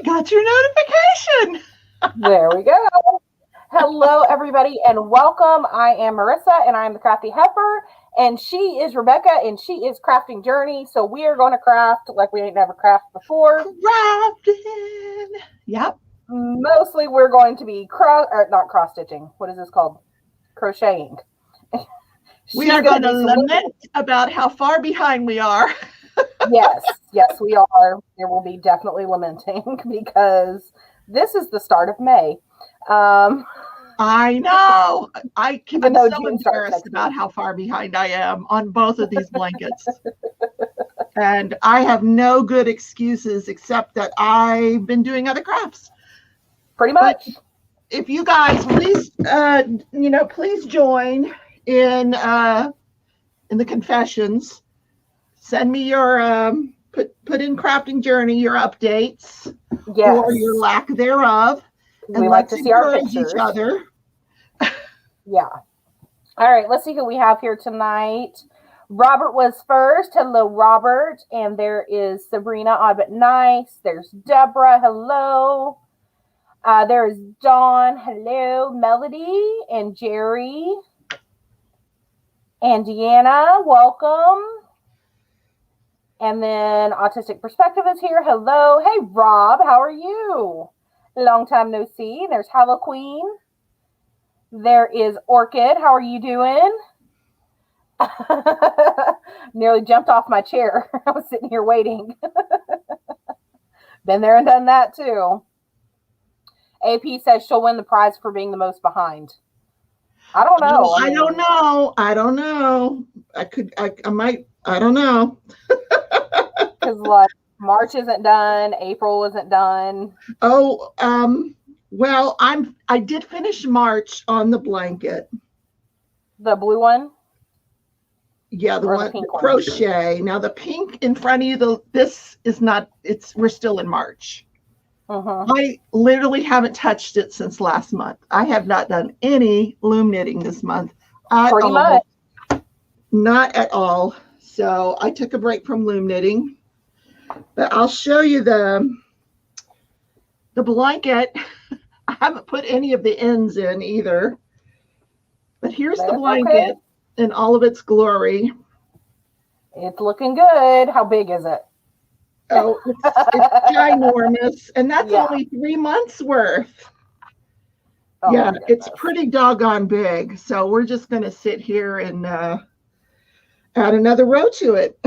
got your notification. There we go. Hello, everybody, and welcome. I am Marissa, and I am the Crafty Heifer, and she is Rebecca, and she is Crafting Journey. So we are going to craft like we ain't never crafted before. Crafting. Yep. Mostly we're going to be not cross stitching. What is this called? Crocheting. We are going to lament about how far behind we are. Yes, we are. There will be definitely lamenting because this is the start of May. I know. I'm so embarrassed about how far behind I am on both of these blankets. And I have no good excuses except that I've been doing other crafts. Pretty much. But if you guys please, please join in the confessions. Send me your put in Crafting Journey your updates or your lack thereof. And we like to see our pictures. Each other. Yeah. All right, let's see who we have here tonight. Robert was first. Hello, Robert. And there is Sabrina, odd but nice. There's Deborah. Hello. There's Dawn. Hello. Melody and Jerry. And Deanna, welcome. And then Autistic Perspective is here. Hello. Hey, Rob. How are you? Long time no see. There's Hello Queen. There is Orchid. How are you doing? Nearly jumped off my chair. I was sitting here waiting. Been there and done that too. AP says she'll win the prize for being the most behind. I don't know. I don't know. I might. I don't know. Because like March isn't done. April isn't done. Oh, well, I did finish March on the blanket. The blue one? Yeah, the one, the crochet. Now the pink in front of you, this is not, we're still in March. I literally haven't touched it since last month. I have not done any loom knitting this month. Pretty much. Not at all. So I took a break from loom knitting. But I'll show you the blanket. I haven't put any of the ends in either. But here's the blanket in all of its glory. It's looking good. How big is it? Oh, it's ginormous. And that's only 3 months worth. Oh, yeah, it's pretty doggone big. So we're just going to sit here and add another row to it.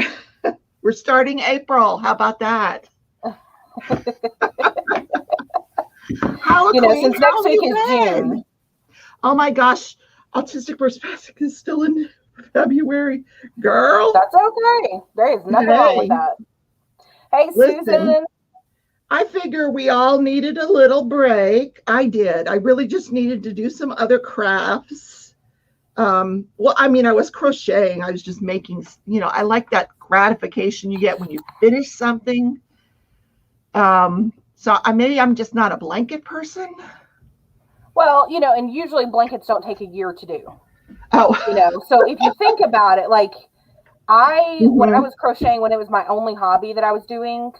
We're starting April. How about that? Since next week is June. Oh my gosh. Autistic Perspective is still in February. Girl. That's okay. There is nothing wrong with that. Hey, listen, Susan. I figure we all needed a little break. I did. I really just needed to do some other crafts. Well, I mean, I was crocheting. I was just making, I like that gratification you get when you finish something. So maybe I'm just not a blanket person. Well, and usually blankets don't take a year to do. Oh. So if you think about it, like when I was crocheting, when it was my only hobby that I was doing,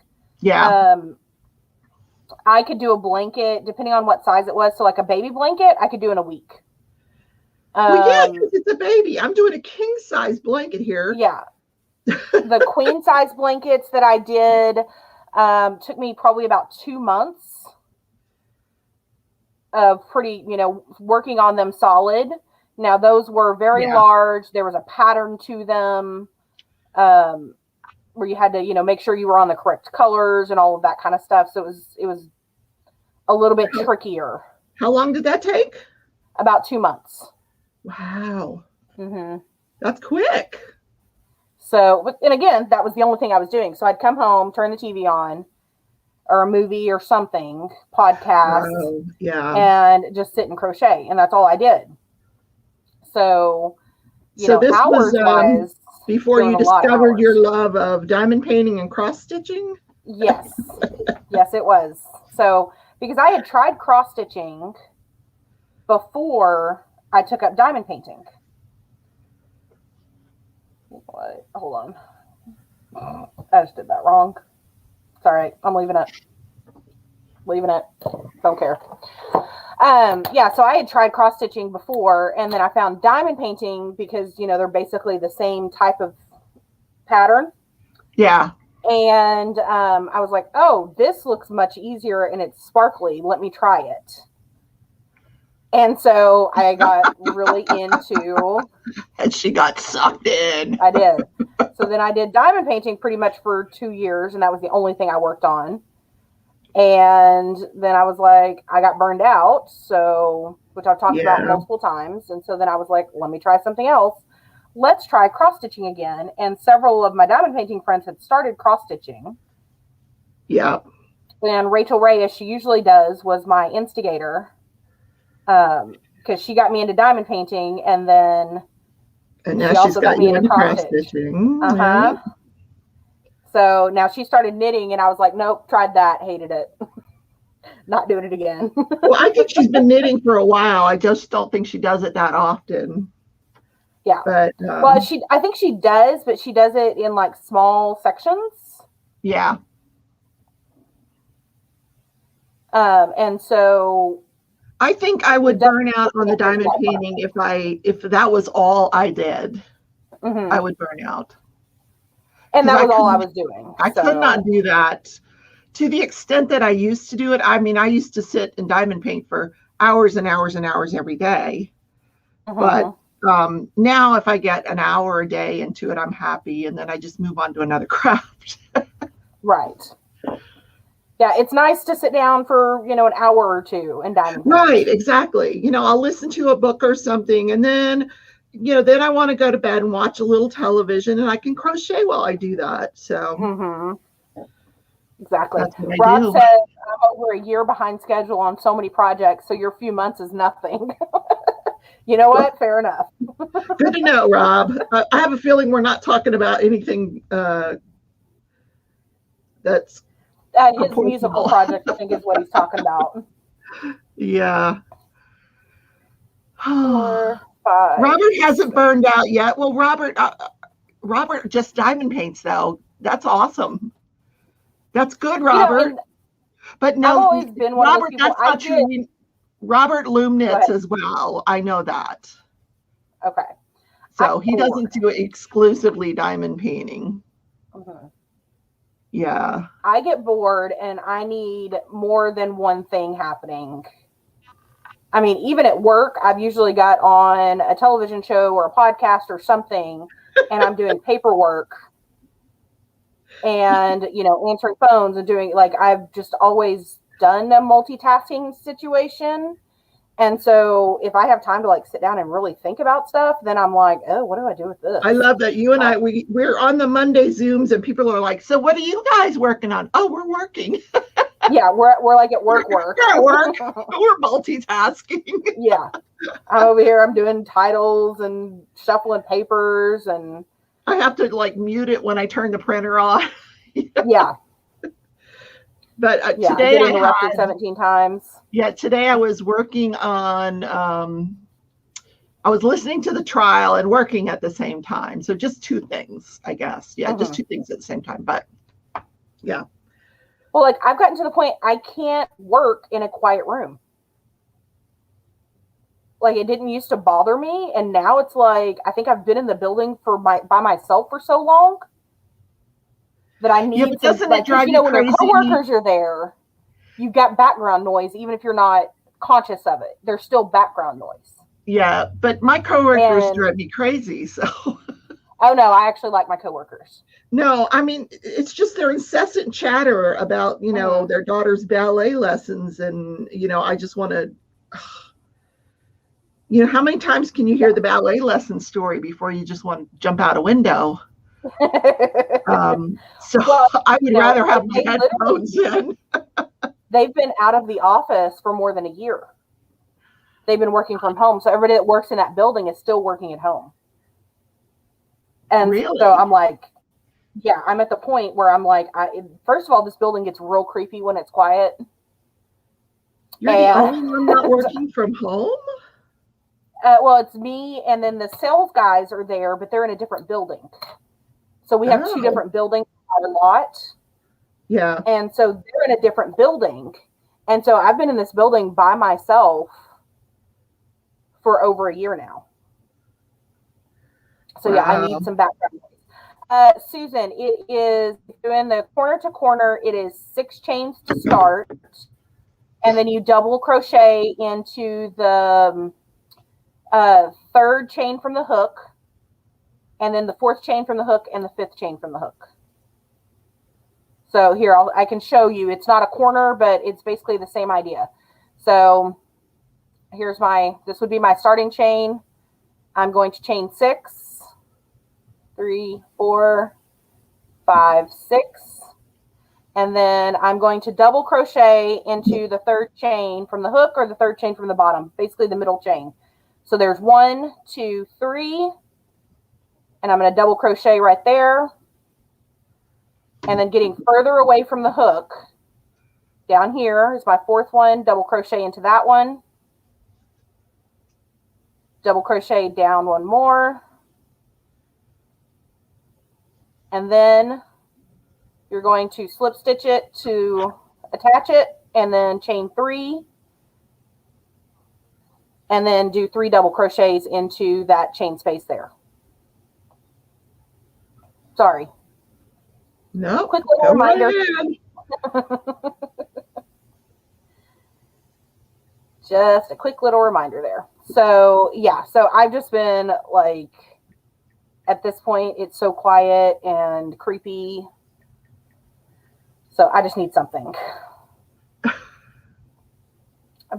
I could do a blanket depending on what size it was. So like a baby blanket, I could do in a week. Well, because it's a baby. I'm doing a king size blanket here. Yeah. The queen size blankets that I did took me probably about 2 months of working on them solid. Now those were very large. There was a pattern to them where you had to, make sure you were on the correct colors and all of that kind of stuff. So it was a little bit trickier. How long did that take? About 2 months. Wow. That's quick. So, and again, that was the only thing I was doing. So I'd come home, turn the TV on, or a movie or something, podcast, and just sit and crochet. And that's all I did. So, this was before you discovered your love of diamond painting and cross stitching? Yes. Yes, it was. So, because I had tried cross stitching before I took up diamond painting. What? Hold on. I just did that wrong. It's all right. I'm leaving it. leaving it. Don't care. Yeah, so I had tried cross stitching before, and then I found diamond painting because, they're basically the same type of pattern. Yeah. And I was like, oh, this looks much easier and it's sparkly. Let me try it. And so I got really into. And she got sucked in. I did. So then I did diamond painting pretty much for 2 years, and that was the only thing I worked on. And then I was like, I got burned out, which I've talked about multiple times. And so then I was like, let me try something else. Let's try cross stitching again. And several of my diamond painting friends had started cross stitching. Yeah. And Rachel Ray, as she usually does, was my instigator. Because she got me into diamond painting, and now she's got me into cross stitching. Uh-huh. Yeah. So now she started knitting, and I was like, nope, tried that, hated it. Not doing it again. Well, I think she's been knitting for a while. I just don't think she does it that often. Yeah. But I think she does, but she does it in like small sections. Yeah. And so I think I would burn out on the diamond painting if that was all I did. Mm-hmm. I would burn out. And that was all I was doing. I could not do that to the extent that I used to do it. I mean, I used to sit and diamond paint for hours and hours and hours every day. Mm-hmm. But now if I get an hour a day into it, I'm happy. And then I just move on to another craft. Right. Yeah, it's nice to sit down for, an hour or two and diamond paint. Right, exactly. I'll listen to a book or something, and then then I want to go to bed and watch a little television, and I can crochet while I do that. So mm-hmm. Exactly. Rob said I'm over a year behind schedule on so many projects, so your few months is nothing. You know what? Fair enough. Good to know, Rob. I have a feeling we're not talking about anything that's his musical project, I think, is what he's talking about. Yeah. 4, 5. Robert hasn't burned out yet. Well, Robert just diamond paints, though. That's awesome. That's good, Robert. But no, I've always been one Robert, of those people. that's not true. Robert loom knits as well. I know that. Okay. So he doesn't do exclusively diamond painting. Mm-hmm. Yeah. I get bored and I need more than one thing happening. I mean, even at work, I've usually got on a television show or a podcast or something, and I'm doing paperwork and, answering phones and doing, I've just always done a multitasking situation. And so if I have time to sit down and really think about stuff, then I'm like, oh, what do I do with this? I love that you and I, we're on the Monday Zooms and people are like, so what are you guys working on? Oh, we're working. Yeah, we're like at work. We're at work. We're multitasking. Yeah. I'm over here. I'm doing titles and shuffling papers, and I have to mute it when I turn the printer on. Yeah. But today I get interrupted 17 times. Yeah, today I was working on, I was listening to the trial and working at the same time. So just two things, I guess. Yeah, just two things at the same time. But yeah. Well, I've gotten to the point I can't work in a quiet room. It didn't used to bother me. And now it's I think I've been in the building by myself for so long that I need to, doesn't it drive you when crazy? Your coworkers are there, you've got background noise, even if you're not conscious of it. There's still background noise. Yeah, but my coworkers drive me crazy. So. Oh no, I actually like my coworkers. No, I mean, it's just their incessant chatter about, their daughter's ballet lessons. And, I just want to, how many times can you hear the ballet lesson story before you just want to jump out a window? I would rather have my headphones in. They've been out of the office for more than a year. They've been working from home. So everybody that works in that building is still working at home. And really? So I'm like, yeah, I'm at the point where I'm like, first of all, this building gets real creepy when it's quiet. You're the only one not working from home? Well, it's me, and then the sales guys are there, but they're in a different building. So we have two different buildings on a lot. Yeah. And so they're in a different building. And so I've been in this building by myself for over a year now. So yeah, I need some background. Susan, it is doing the corner to corner. It is 6 chains to start, and then you double crochet into the 3rd chain from the hook, and then the 4th chain from the hook, and the 5th chain from the hook. So here, I can show you. It's not a corner, but it's basically the same idea. So here's this would be my starting chain. I'm going to chain 6. 3, 4, 5, 6, and then I'm going to double crochet into the 3rd chain from the hook or the 3rd chain from the bottom, basically the middle chain. So there's 1, 2, 3, and I'm going to double crochet right there, and then getting further away from the hook, down here is my 4th one, double crochet into that one, double crochet down 1 more. And then you're going to slip stitch it to attach it, and then chain 3, and then do 3 double crochets into that chain space there. Sorry. No. Quick little reminder. Just a quick little reminder there. So yeah, so I've just been like, at this point, it's so quiet and creepy. So I just need something.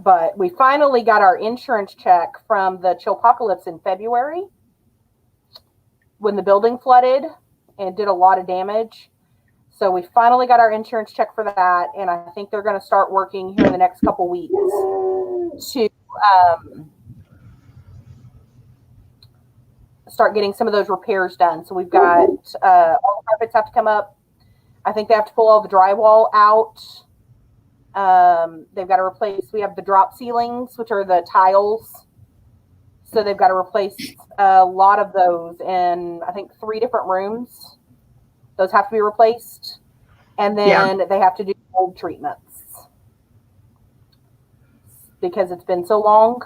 But we finally got our insurance check from the Chilpocalypse in February when the building flooded and did a lot of damage. So we finally got our insurance check for that. And I think they're going to start working here in the next couple weeks to start getting some of those repairs done. So we've got all the carpets have to come up. I think they have to pull all the drywall out. They've got to replace, we have the drop ceilings, which are the tiles. So they've got to replace a lot of those in, I think, 3 different rooms. Those have to be replaced. And then they have to do mold treatments. Because it's been so long.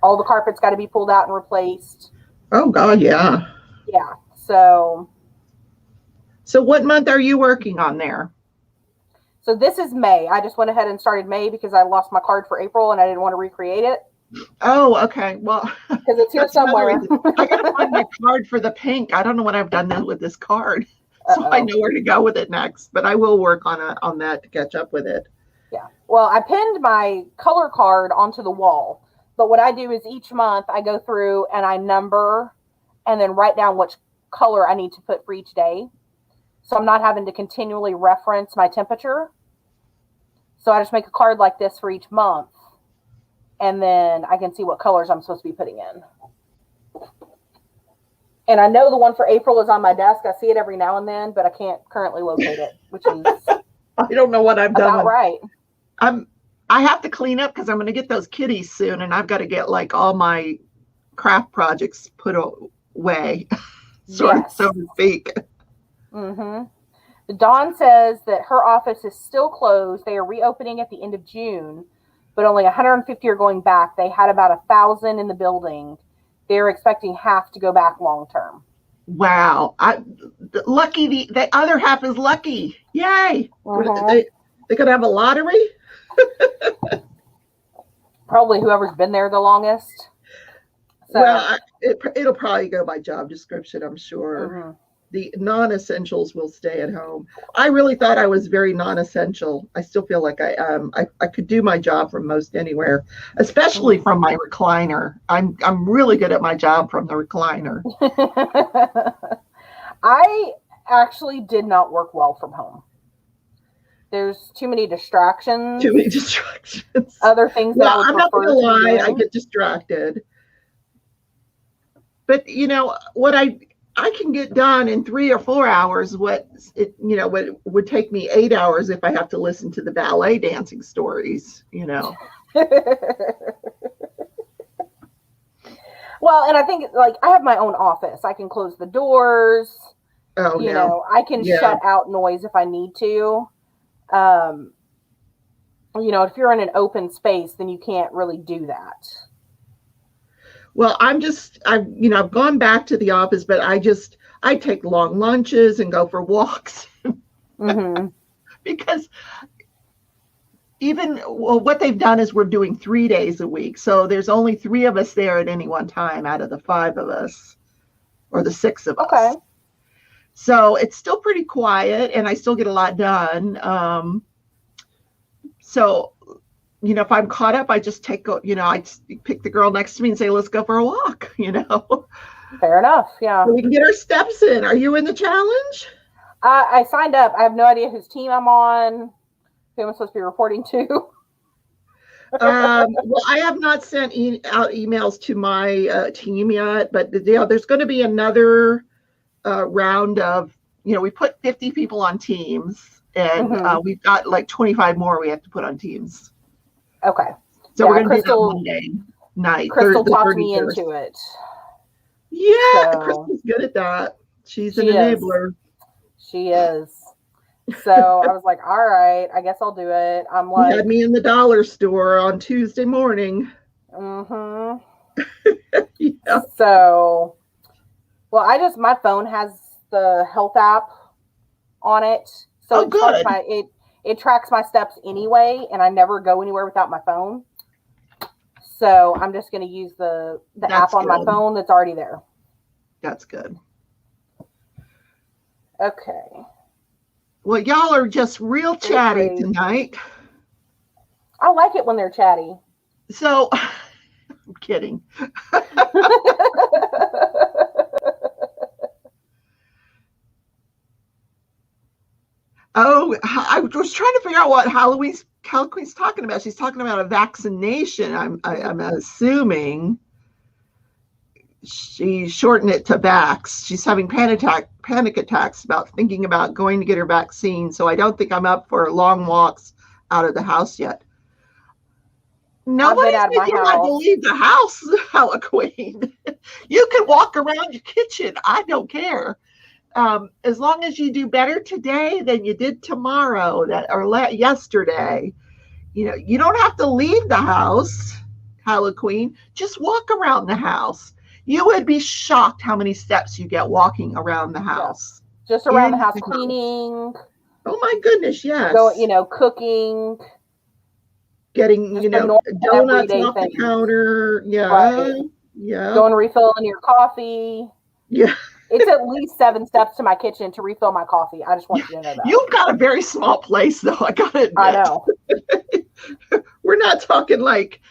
All the carpets got to be pulled out and replaced. Oh, God, yeah. Yeah, so what month are you working on there? So this is May. I just went ahead and started May because I lost my card for April and I didn't want to recreate it. Oh, okay. Well, because it's here somewhere. I got to find my card for the pink. I don't know what I've done with this card. So I know where to go with it next, but I will work on that to catch up with it. Yeah. Well, I pinned my color card onto the wall. But what I do is each month I go through and I number and then write down which color I need to put for each day. So I'm not having to continually reference my temperature. So I just make a card like this for each month. And then I can see what colors I'm supposed to be putting in. And I know the one for April is on my desk. I see it every now and then, but I can't currently locate it, which is I don't know what I've done. About right. I have to clean up because I'm going to get those kitties soon, and I've got to get like all my craft projects put away, so to speak. Mm-hmm. Dawn says that her office is still closed. They are reopening at the end of June, but only 150 are going back. They had about 1,000 in the building. They're expecting half to go back long term. Wow. Lucky, the other half is lucky. Yay. They could have a lottery. Probably whoever's been there the longest. So, well, it'll probably go by job description, I'm sure. Mm-hmm. The non-essentials will stay at home. I really thought I was very non-essential. I still feel like I could do my job from most anywhere, especially from my recliner. I'm really good at my job from the recliner. I actually did not work well from home. There's too many distractions. Other things that I would I'm not prefer gonna lie, to I get distracted. But you know what I can get done in 3 or 4 hours what would take me 8 hours if I have to listen to the ballet dancing stories, Well, and I think like I have my own office. I can close the doors. I can shut out noise if I need to. if you're in an open space, then you can't really do that. Well, I've gone back to the office, but I take long lunches and go for walks Mm-hmm. because what they've done is we're doing 3 days a week. So there's only 3 of us there at any one time out of the 5 of us or the 6 of Okay. us. So it's still pretty quiet and I still get a lot done. So, if I'm caught up, I just I pick the girl next to me and say, let's go for a walk, Fair enough. Yeah. So we can get our steps in. Are you in the challenge? I signed up. I have no idea whose team I'm on, who I'm supposed to be reporting to. Well, I have not sent out emails to my team yet, but there's going to be another round of, we put 50 people on teams, and we've got like 25 more we have to put on teams. Okay. So we're going to do that Monday night. Crystal talked me into it. Yeah, so, Crystal's good at that. She's an enabler. She is. So I was like, all right, I guess I'll do it. I'm like, you had me in the dollar store on Tuesday morning. Mm-hmm. Yeah. So, well, my phone has the health app on it. So it tracks my steps anyway, and I never go anywhere without my phone. So I'm just going to use the app on my phone that's already there. That's good. Okay. Well, y'all are just real chatty tonight. I like it when they're chatty. So, I'm kidding. Oh, I was trying to figure out what Halloween's talking about. She's talking about a vaccination. I'm assuming she shortened it to vax. She's having panic attacks about thinking about going to get her vaccine. So I don't think I'm up for long walks out of the house yet. Nobody's thinking about to leave the house, Halloween. You can walk around your kitchen. I don't care. As long as you do better today than you did tomorrow or yesterday, you don't have to leave the house, Halloween. Just walk around the house. You would be shocked how many steps you get walking around the house. Yeah. Just around the house, cleaning. Oh my goodness, yes. Cooking. Getting, donuts off the counter. Yeah. Right. Yeah. Going refilling your coffee. Yeah. It's at least 7 steps to my kitchen to refill my coffee. I just want you to know that. You've got a very small place, though. I got to admit. I know. We're not talking like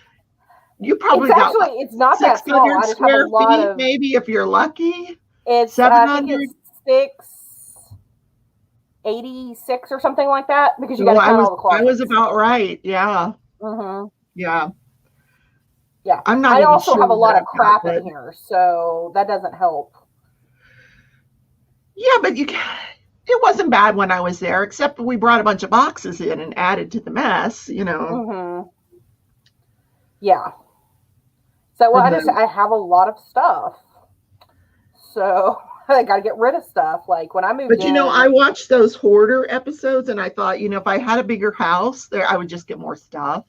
you probably it's not that small. I just have a lot of, maybe if you're lucky. It's 700. 686 or something like that because you got to count all the closets. I was about right. Yeah. Mm-hmm. Yeah. Yeah. I also have a lot of crap in here, so that doesn't help. Yeah, but it wasn't bad when I was there, except we brought a bunch of boxes in and added to the mess, Mm-hmm. Yeah. So I have a lot of stuff. So I got to get rid of stuff. Like when I moved in. But I watched those hoarder episodes and I thought, if I had a bigger house there, I would just get more stuff.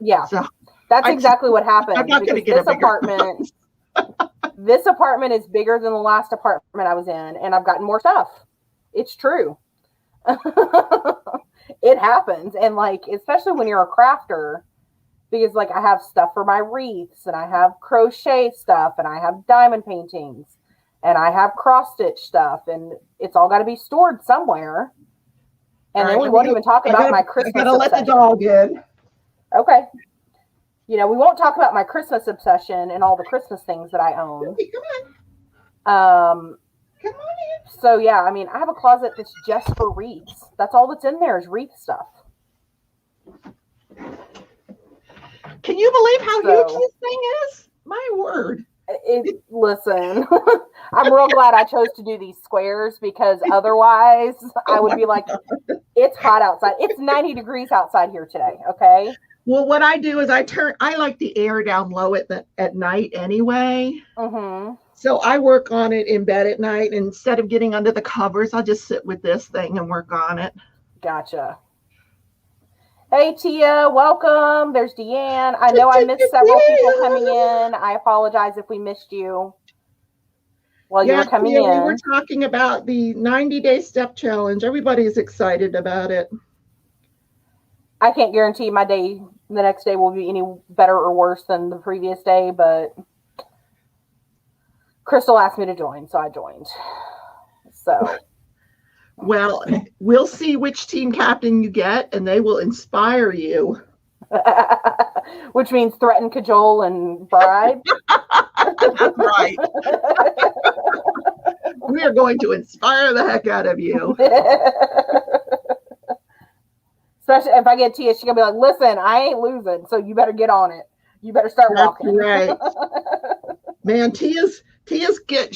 Yeah. So that's exactly what happened. I'm not going to get a bigger house. This apartment is bigger than the last apartment I was in, and I've gotten more stuff. It's true. It happens. And especially when you're a crafter, because I have stuff for my wreaths, and I have crochet stuff, and I have diamond paintings, and I have cross stitch stuff, and it's all got to be stored somewhere. And then we won't even talk about my Christmas obsession. I gotta let the dog in. Okay. We won't talk about my Christmas obsession and all the Christmas things that I own. Come on in. So yeah, I have a closet that's just for wreaths. That's all that's in there is wreath stuff. Can you believe how huge this thing is? My word. Listen, I'm real glad I chose to do these squares because otherwise I would be like, it's hot outside. It's 90 degrees outside here today. Okay. Well, what I do is I like the air down low at night anyway. Mm-hmm. So I work on it in bed at night. And instead of getting under the covers, I'll just sit with this thing and work on it. Gotcha. Hey, Tia, welcome. There's Deanne. I know I missed several people coming in. I apologize if we missed you while you were coming Tia, in. We were talking about the 90-day step challenge. Everybody's excited about it. I can't guarantee my day the next day will be any better or worse than the previous day, but Crystal asked me to join, so I joined. So, well, we'll see which team captain you get, and they will inspire you. Which means threaten, cajole, and bribe. That's right. We are going to inspire the heck out of you. Especially if I get Tia, she's gonna be like, "Listen, I ain't losing, so you better get on it. You better start walking." Right. Man, she's getting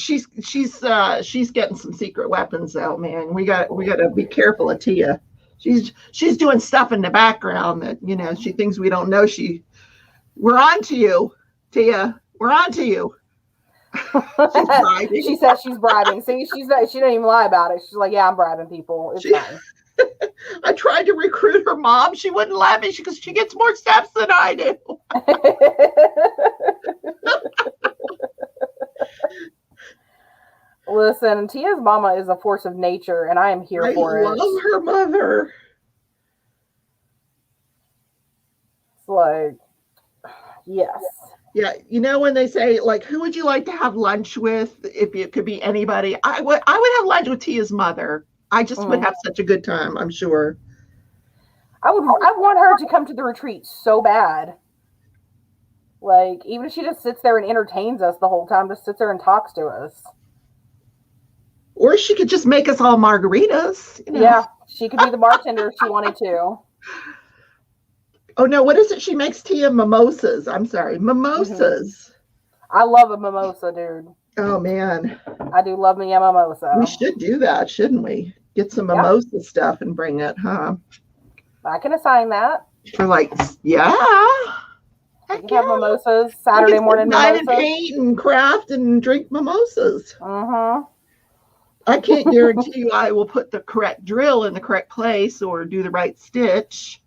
some secret weapons out, man. We got to be careful of Tia. She's doing stuff in the background that, she thinks we don't know. We're on to you, Tia. We're on to you. She's bribing. She says she's bribing. See, she didn't even lie about it. She's like, "Yeah, I'm bribing people. It's fine." I tried to recruit her mom. She wouldn't let me because she gets more steps than I do. Listen, Tia's mama is a force of nature, and I am here for it. I love her mother. It's like, yes. Yeah, when they say, like, who would you like to have lunch with if it could be anybody? I would have lunch with Tia's mother. I just would have such a good time, I'm sure. I want her to come to the retreat so bad. Like, even if she just sits there and entertains us the whole time, just sits there and talks to us. Or she could just make us all margaritas. Yeah, she could be the bartender if she wanted to. Oh, no, what is it? She makes Tia mimosas. I'm sorry, mimosas. I love a mimosa, dude. Oh, man. I do love me a mimosa. We should do that, shouldn't we? Get some mimosa stuff and bring it, huh? I can assign that. For yeah. We can have mimosas, Saturday morning mimosas. And paint and craft and drink mimosas. Uh-huh. I can't guarantee you I will put the correct drill in the correct place or do the right stitch.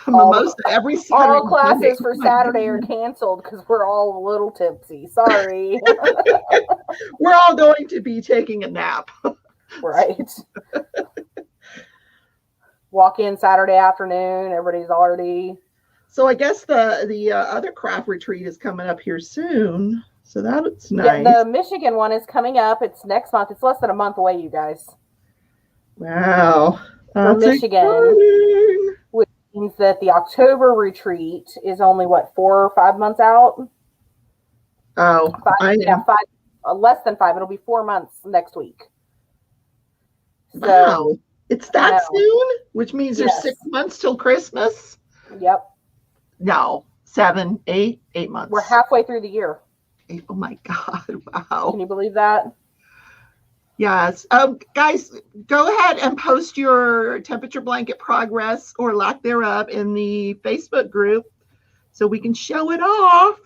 Mimosa every Saturday. All classes for Saturday are canceled because we're all a little tipsy. Sorry. We're all going to be taking a nap. Right. Walk in Saturday afternoon. Everybody's already. So I guess the other craft retreat is coming up here soon. So that's nice. Yeah, the Michigan one is coming up. It's next month. It's less than a month away, you guys. Wow. For Michigan. Exciting. Which means that the October retreat is only, 4 or 5 months out? Oh. 5, less than 5. It'll be 4 months next week. So, wow. It's that soon? Which means there's 6 months till Christmas? Yep. No. 7, 8 months. We're halfway through the year. Oh my God. Wow. Can you believe that? Yes. Guys, go ahead and post your temperature blanket progress or lack thereof in the Facebook group so we can show it off.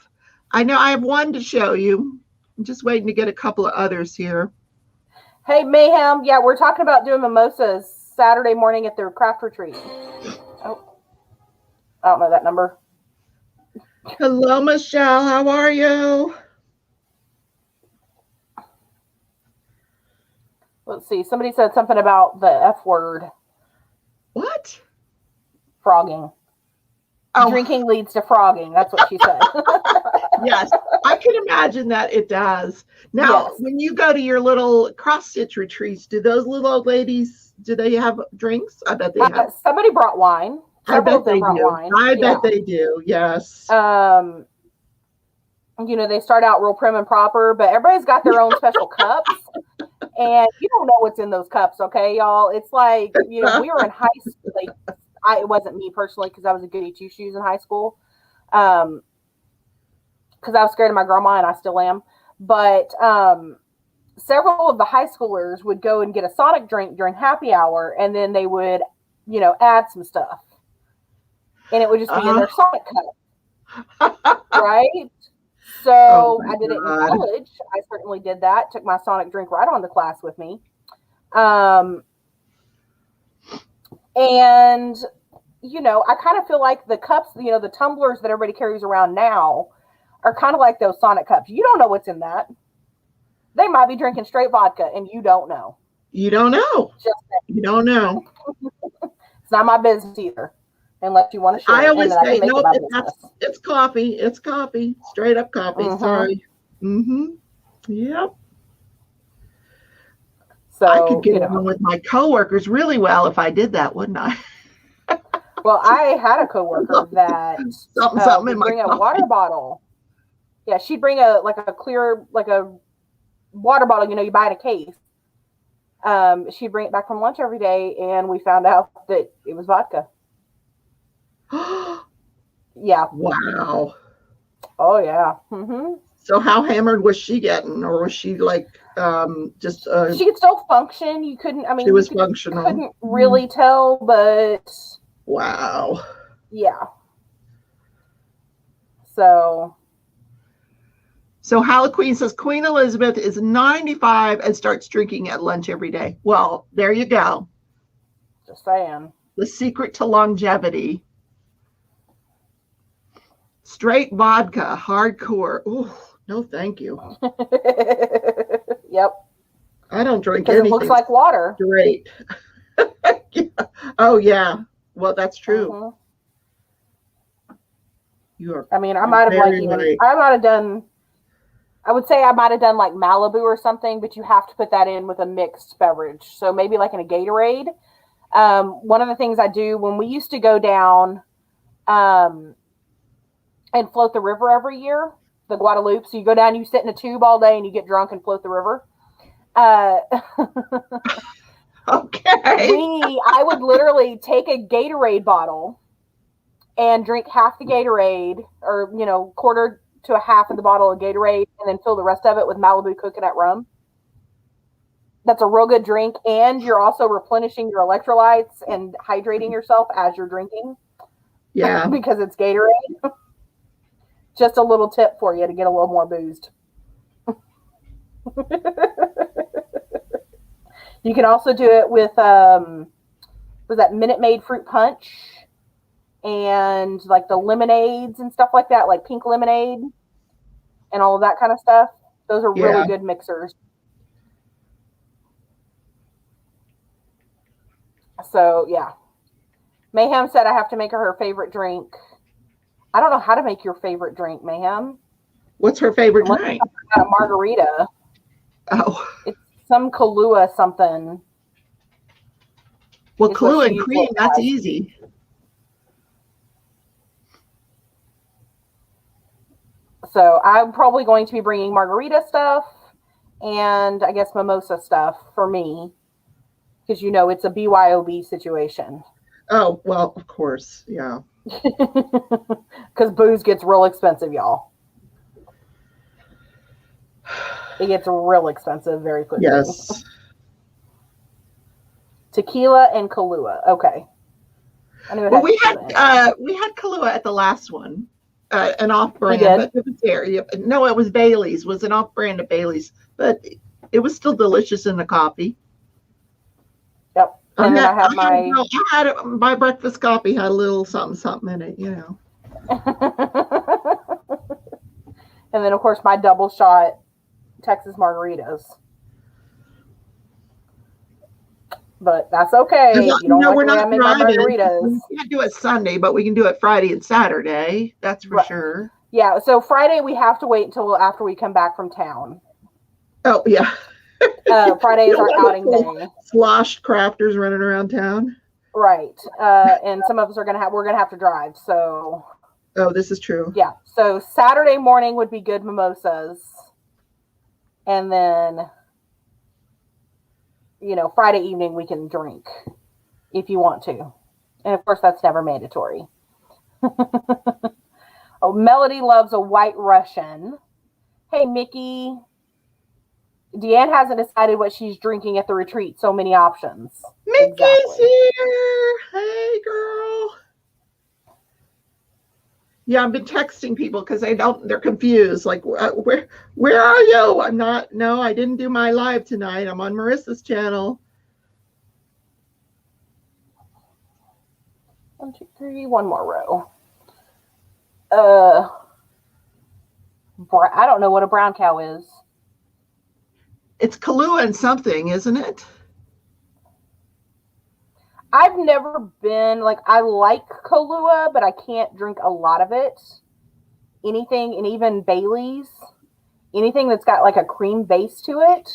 I know I have one to show you. I'm just waiting to get a couple of others here. Hey, Mayhem. Yeah, we're talking about doing mimosas Saturday morning at their craft retreat. Oh, I don't know that number. Hello, Michelle. How are you? Let's see. Somebody said something about the F word. What? Frogging. Oh. Drinking leads to frogging. That's what she said. Yes, I can imagine that it does. Now, when you go to your little cross-stitch retreats, do those little old ladies, do they have drinks? I bet they have. Somebody brought wine. I bet they do. I bet they do, yes. They start out real prim and proper, but everybody's got their own special cups. And you don't know what's in those cups, okay, y'all? It's like, we were in high school. Like, it wasn't me personally because I was a goody two-shoes in high school. Because I was scared of my grandma, and I still am. But several of the high schoolers would go and get a Sonic drink during happy hour, and then they would, add some stuff. And it would just be in their Sonic cup. Right? So I did it in college. I certainly did that. Took my Sonic drink right on to class with me. And I kind of feel like the cups, the tumblers that everybody carries around now are kind of like those Sonic cups. You don't know what's in that. They might be drinking straight vodka and you don't know. You don't know. You don't know. It's not my business either, unless you want to share. I always say, nope, it's coffee. It's coffee. Straight up coffee. Mm-hmm. Sorry. Mm-hmm. Yep. So I could get along with my coworkers really well if I did that, wouldn't I? Well, I had a coworker that would bring a water bottle. Yeah, she'd bring a clear, like a water bottle, you buy in a case. She'd bring it back from lunch every day, and we found out that it was vodka. Yeah. Wow. Oh, yeah. Mm-hmm. So how hammered was she getting? Or was she like just... she could still function. You couldn't, she was functional. Couldn't really tell, but... Wow. Yeah. So Hala Queen says Queen Elizabeth is 95 and starts drinking at lunch every day. Well, there you go. Just saying. The secret to longevity. Straight vodka, hardcore. Oh, no, thank you. Yep. I don't drink anything. It looks like water. Great. Yeah. Oh, yeah. Well, that's true. Mm-hmm. You are. I mean, I might have done. I would say I might have done like Malibu or something, but you have to put that in with a mixed beverage. So maybe like in a Gatorade. One of the things I do when we used to go down and float the river every year, the Guadalupe. So you go down, you sit in a tube all day and you get drunk and float the river. Okay. I would literally take a Gatorade bottle and drink half the Gatorade or, quarter to a half of the bottle of Gatorade and then fill the rest of it with Malibu coconut rum. That's a real good drink. And you're also replenishing your electrolytes and hydrating yourself as you're drinking. Yeah. Because it's Gatorade. Just a little tip for you to get a little more boozed. You can also do it with, was that Minute Maid fruit punch and like the lemonades and stuff like that, like pink lemonade and all of that kind of stuff. Those are really good mixers. So, yeah. Mayhem said I have to make her favorite drink. I don't know how to make your favorite drink, Mayhem. What's her favorite drink? A margarita. Oh. It's some Kahlua something. Well, Kahlua and cream, that's easy. So I'm probably going to be bringing margarita stuff and I guess mimosa stuff for me. Because, it's a BYOB situation. Oh, well, of course. Yeah. Because booze gets real expensive, y'all. It gets real expensive very quickly. Yes. Tequila and Kahlua. Okay. Well, we had Kahlua at the last one, an off-brand. But it was there. No, it was Bailey's. It was an off-brand of Bailey's, but it was still delicious in the coffee. Yep. And then I had my breakfast coffee had a little something in it, And then of course my double shot Texas margaritas. But that's okay. We're not driving. We can't do it Sunday, but we can do it Friday and Saturday. That's for sure. Yeah. So Friday we have to wait until after we come back from town. Oh yeah. Friday is our outing day. Sloshed crafters running around town. Right. And some of us we're gonna have to drive. So. Oh, this is true. Yeah. So Saturday morning would be good mimosas. And then, Friday evening we can drink if you want to. And of course that's never mandatory. Oh, Melody loves a White Russian. Hey, Mickey. Deanne hasn't decided what she's drinking at the retreat. So many options. Mickey's here. Hey, girl. Yeah, I've been texting people because they're confused. Like, where are you? I didn't do my live tonight. I'm on Marissa's channel. 1, 2, 3, one more row. I don't know what a brown cow is. It's Kahlua and something, isn't it? I've never been, like, I like Kahlua, but I can't drink a lot of it. Anything, and even Bailey's, anything that's got like a cream base to it,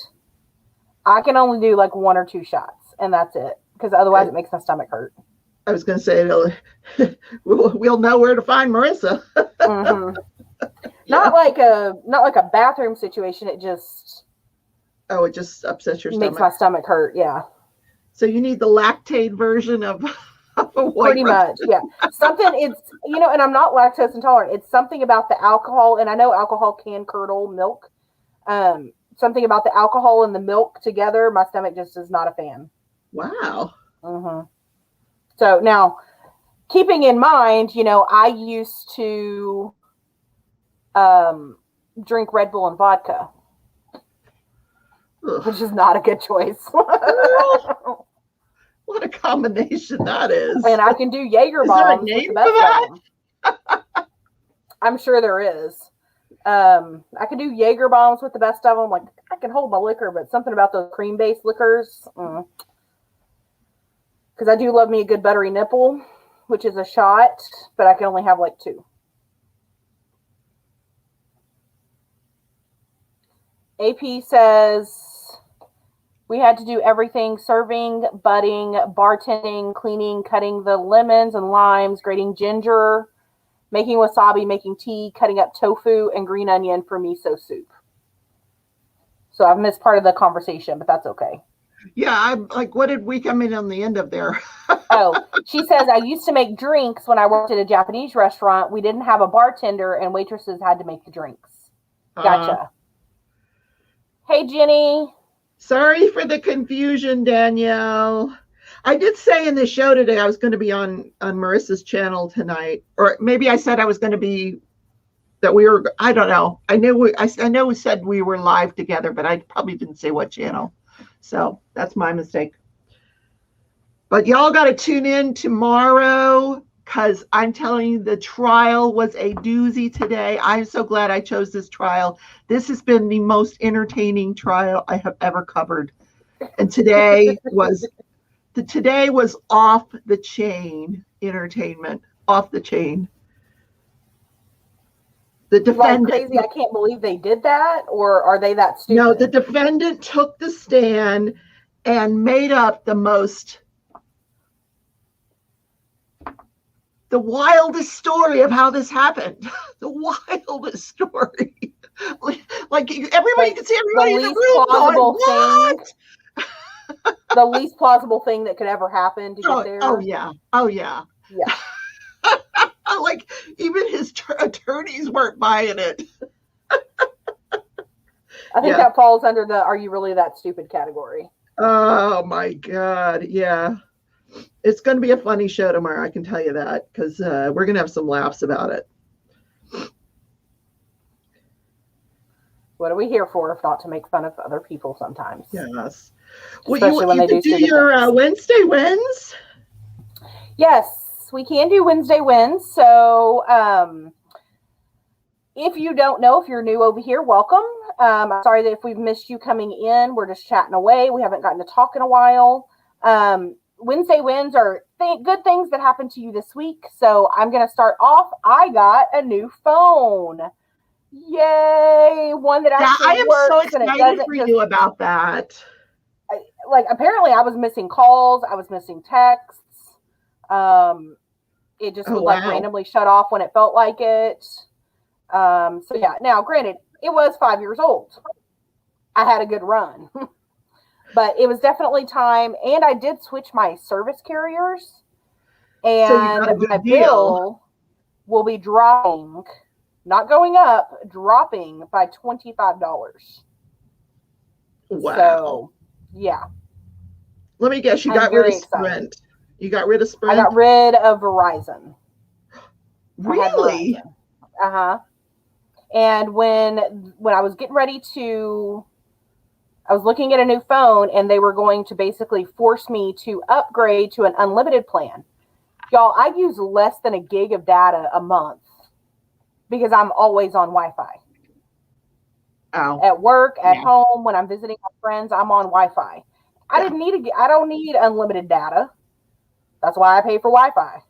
I can only do like 1 or 2 shots, and that's it. Because otherwise it makes my stomach hurt. I was going to say, we'll know where to find Marissa. Mm-hmm. Yeah. Not like a bathroom situation. It just it just upsets your stomach. Makes my stomach hurt. Yeah. So you need the lactate version of a white. Pretty much, yeah. Something it's and I'm not lactose intolerant. It's something about the alcohol, and I know alcohol can curdle milk. Something about the alcohol and the milk together, my stomach just is not a fan. Wow. Mm-hmm. So now, keeping in mind, I used to drink Red Bull and vodka, which is not a good choice. What a combination that is. And I can do Jaeger bombs with the best of them. I'm sure there is. I can do Jaeger bombs with the best of them. Like, I can hold my liquor, but something about those cream-based liquors. Because I do love me a good buttery nipple, which is a shot, but I can only have like 2. AP says, we had to do everything: serving, budding, bartending, cleaning, cutting the lemons and limes, grating ginger, making wasabi, making tea, cutting up tofu and green onion for miso soup. So I've missed part of the conversation, but that's okay. Yeah, I'm like, what did we come in on the end of there? She says, I used to make drinks when I worked at a Japanese restaurant. We didn't have a bartender, and waitresses had to make the drinks. Gotcha. Hey, Jenny. Sorry for the confusion, Danielle. I did say in the show today I was going to be on Marissa's channel tonight, or maybe I said I was going to be, that we were, I don't know. I know we said we were live together, but I probably didn't say what channel. So that's my mistake. But y'all got to tune in tomorrow, because I'm telling you, the trial was a doozy today. I'm so glad I chose this trial. This has been the most entertaining trial I have ever covered. And today was off the chain entertainment, off the chain. The defendant, like crazy. I can't believe they did that, or are they that stupid? No, the defendant took the stand and made up the wildest story of how this happened. The wildest story. Like everybody can see everybody in the room going, what? The least plausible thing that could ever happen to get there. Oh yeah. Yeah. Like even his attorneys weren't buying it. I think that falls under the "are you really that stupid" category. Oh my God. Yeah. It's going to be a funny show tomorrow. I can tell you that, because we're going to have some laughs about it. What are we here for if not to make fun of other people sometimes? Yes. Especially when they do your Wednesday wins? Yes, we can do Wednesday wins. So if you don't know, if you're new over here, welcome. I'm sorry that if we've missed you coming in. We're just chatting away. We haven't gotten to talk in a while. Wednesday wins are good things that happened to you this week. So I'm going to start off. I got a new phone. Yay! One that actually I am works. so excited for you about that. Apparently I was missing calls. I was missing texts. It just would randomly shut off when it felt like it. So yeah, now granted, it was 5 years old. I had a good run. But it was definitely time, and I did switch my service carriers, and my bill will be dropping, not going up, dropping by $25. Wow. So, yeah. Let me guess, you got rid of Sprint. You got rid of Sprint? I got rid of Verizon. Really? Uh-huh. And when I was getting ready to... I was looking at a new phone, and they were going to basically force me to upgrade to an unlimited plan. Y'all, I use less than a gig of data a month because I'm always on Wi-Fi. Oh. At work, at home, when I'm visiting my friends, I'm on Wi-Fi. I don't need unlimited data. That's why I pay for Wi-Fi.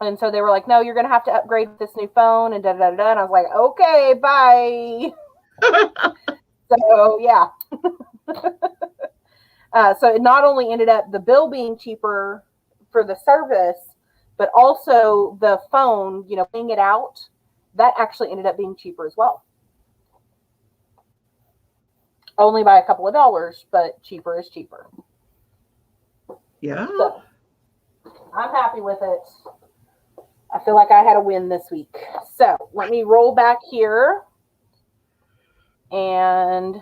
And so they were like, no, you're going to have to upgrade this new phone and da-da-da-da. And I was like, okay, bye. So, yeah. So it not only ended up the bill being cheaper for the service, but also the phone, paying it out, that actually ended up being cheaper as well. Only by a couple of dollars, but cheaper is cheaper. Yeah. So, I'm happy with it. I feel like I had a win this week. So let me roll back here and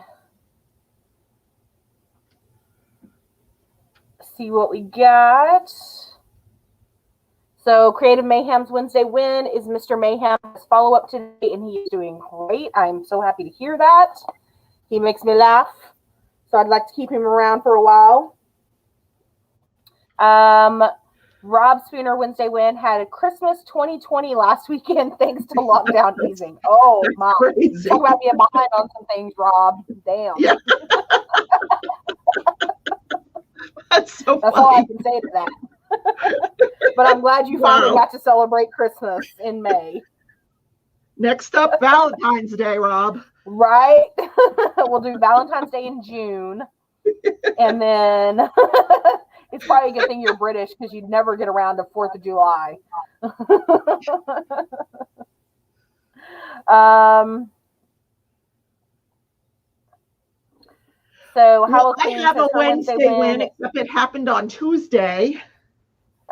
see what we got. So Creative Mayhem's Wednesday win is Mr. Mayhem's follow-up today, and he is doing great. I'm so happy to hear that. He makes me laugh. So I'd like to keep him around for a while. Rob Spooner Wednesday win had a Christmas 2020 last weekend thanks to lockdown easing. Oh, my. Talk about being behind on some things, Rob. Damn. Yeah. That's funny. All I can say to that. But I'm glad you finally got to celebrate Christmas in May. Next up, Valentine's Day, Rob. Right? We'll do Valentine's Day in June. And then it's probably a good thing you're British because you'd never get around to 4th of July. So I have a Wednesday win, except it happened on Tuesday.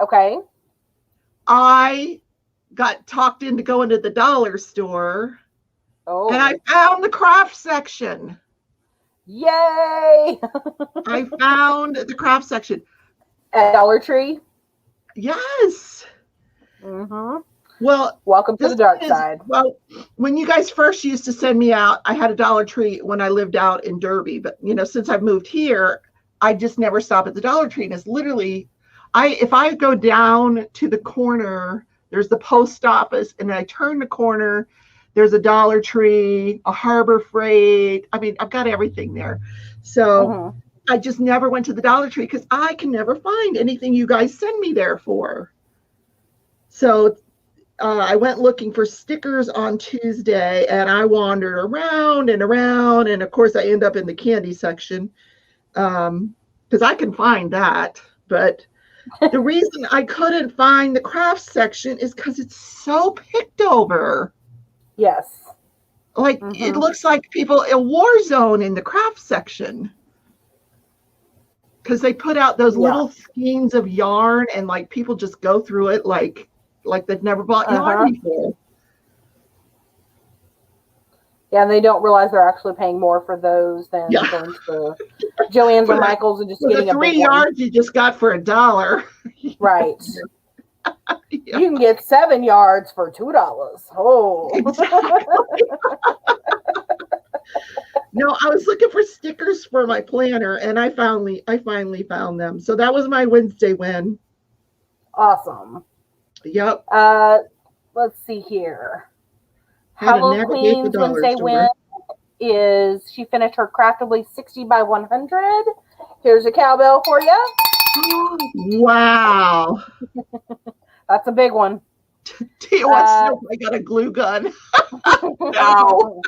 Okay. I got talked into going to the dollar store. Oh. And I found the craft section. Yay! I found the craft section. At Dollar Tree? Yes. Mm-hmm. Well, welcome to the dark side. Well, when you guys first used to send me out, I had a Dollar Tree when I lived out in Derby. But, since I've moved here, I just never stop at the Dollar Tree. And it's literally, if I go down to the corner, there's the post office, and I turn the corner, there's a Dollar Tree, a Harbor Freight. I mean, I've got everything there. So I just never went to the Dollar Tree because I can never find anything you guys send me there for. So I went looking for stickers on Tuesday, and I wandered around and around. And of course, I end up in the candy section because I can find that. But the reason I couldn't find the craft section is because it's so picked over. Yes. Like, it looks like people a war zone in the craft section. Because they put out those little skeins of yarn, and like people just go through it like they've never bought yarn before. Yeah, and they don't realize they're actually paying more for those than going to Joann's or Michael's and just getting a 3 yards you just got for $1. Right. You can get 7 yards for $2. Oh. Exactly. No, I was looking for stickers for my planner, and I finally found them. So that was my Wednesday win. Awesome. Yep. Let's see here. Hello Queen's Wednesday win is she finished her Craftably 60 by 100. Here's a cowbell for you. Wow. That's a big one. I got a glue gun. No.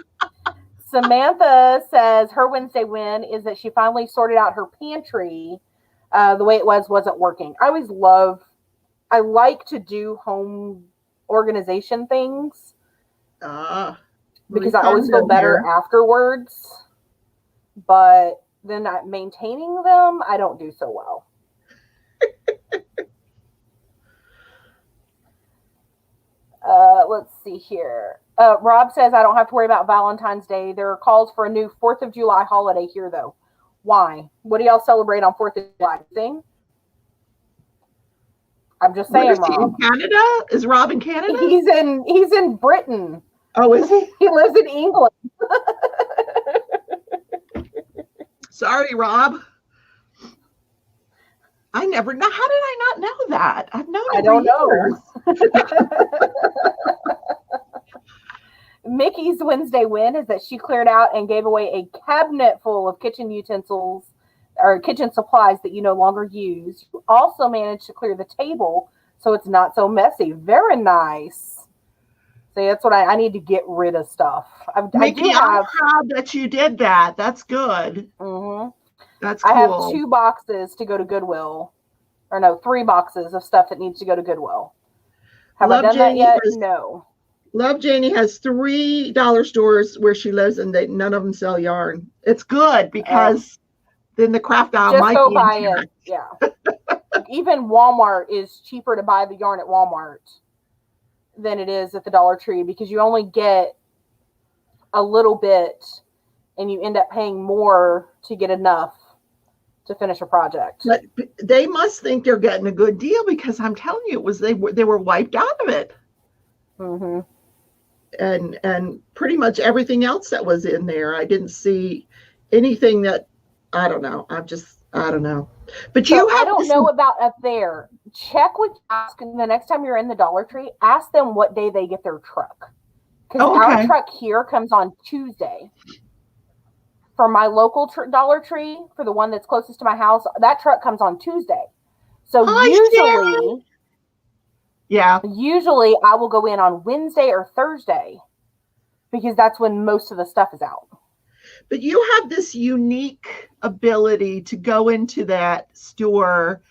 Samantha says her Wednesday win is that she finally sorted out her pantry. The way it wasn't working. I like to do home organization things because I always feel better afterwards. But then maintaining them, I don't do so well. Let's see here. Rob says I don't have to worry about Valentine's Day. There are calls for a new 4th of July holiday here, though. Why? What do y'all celebrate on 4th of July? Thing? I'm just saying, Rob. In Canada? Is Rob in Canada? He's in Britain. Oh, is he? He lives in England. Sorry, Rob. I never know. How did I not know that? I've known I it don't for years. Mickey's Wednesday win is that she cleared out and gave away a cabinet full of kitchen utensils or kitchen supplies that you no longer use. You also managed to clear the table so it's not so messy. Very nice. See, that's what I need to get rid of stuff. Mickey, I'm proud that you did that. That's good. Mm-hmm. That's cool. I have 2 boxes to go to Goodwill. Or no, 3 boxes of stuff that needs to go to Goodwill. Have I done that yet? No. Love Janie has 3 dollar stores where she lives, and none of them sell yarn. It's good because then the craft aisle might go be buy it. Yeah. Even Walmart is cheaper to buy the yarn at Walmart than it is at the Dollar Tree because you only get a little bit and you end up paying more to get enough to finish a project. But they must think they're getting a good deal because I'm telling you, they were wiped out of it. Mm-hmm. And pretty much everything else that was in there, I didn't see anything that I don't know. I don't know. But I don't know about up there. Check with the next time you're in the Dollar Tree. Ask them what day they get their truck because our truck here comes on Tuesday. For my local Dollar Tree, for the one that's closest to my house, that truck comes on Tuesday. So usually I will go in on Wednesday or Thursday because that's when most of the stuff is out. But you have this unique ability to go into that store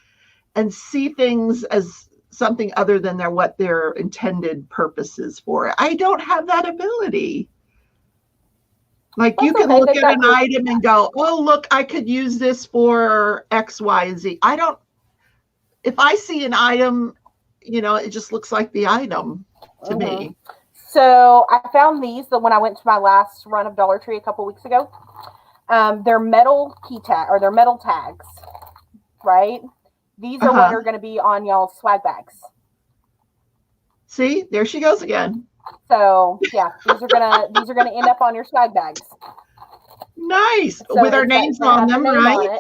and see things as something other than what their intended purpose is for. I don't have that ability. Like you can look at an item and go, oh, look, I could use this for X, Y, and Z. If I see an item, it just looks like the item to me. So I found these when I went to my last run of Dollar Tree a couple weeks ago. They're metal they're metal tags, right? These are what are going to be on y'all's swag bags. See, there she goes again. So yeah, these are gonna end up on your swag bags. Nice, so with our names on them, right?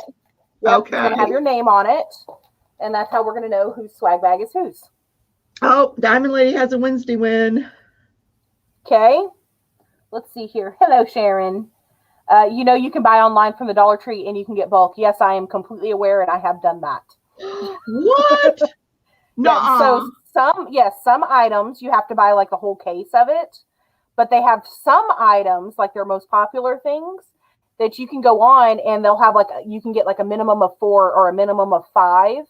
Yep, okay. It's gonna have your name on it, and that's how we're gonna know whose swag bag is whose. Oh, Diamond Lady has a Wednesday win. Okay, let's see here. Hello, Sharon. You can buy online from the Dollar Tree and you can get bulk. Yes, I am completely aware, and I have done that. What? No. Yeah, so some items you have to buy like the whole case of it, but they have some items like their most popular things that you can go on and they'll have you can get like a minimum of 4 or a minimum of 5,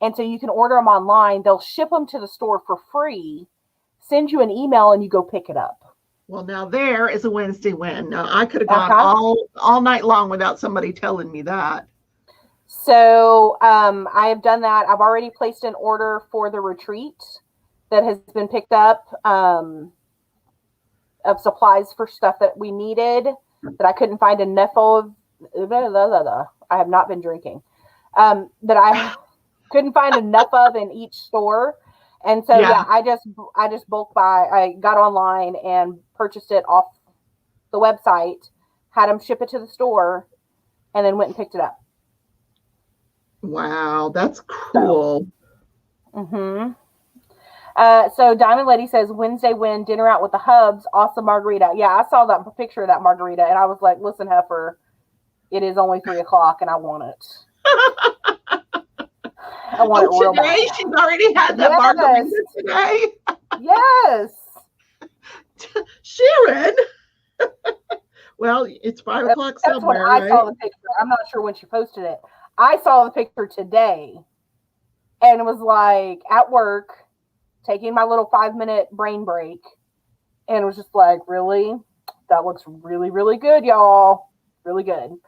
and so you can order them online. They'll ship them to the store for free, send you an email, and you go pick it up. Well, now there is a Wednesday win. Now I could have gone all night long without somebody telling me that. So I have done that. I've already placed an order for the retreat that has been picked up of supplies for stuff that we needed that I couldn't find enough of. I have not been drinking. That I couldn't find enough of in each store. And so, I just bulk buy. I got online and purchased it off the website, had them ship it to the store, and then went and picked it up. Wow, that's cool. So, so Diamond Lady says, Wednesday win, dinner out with the Hubs, awesome margarita. Yeah, I saw that picture of that margarita, and I was like, listen, heifer, it is only 3:00, and I want it. I want it real bad. She's already had that margarita today. Yes. Sharon. Well, it's 5:00 That's somewhere. When I saw the picture. I'm not sure when she posted it. I saw the picture today, and it was like at work, taking my little 5-minute brain break, and it was just like, really? That looks really, really good, y'all. Really good.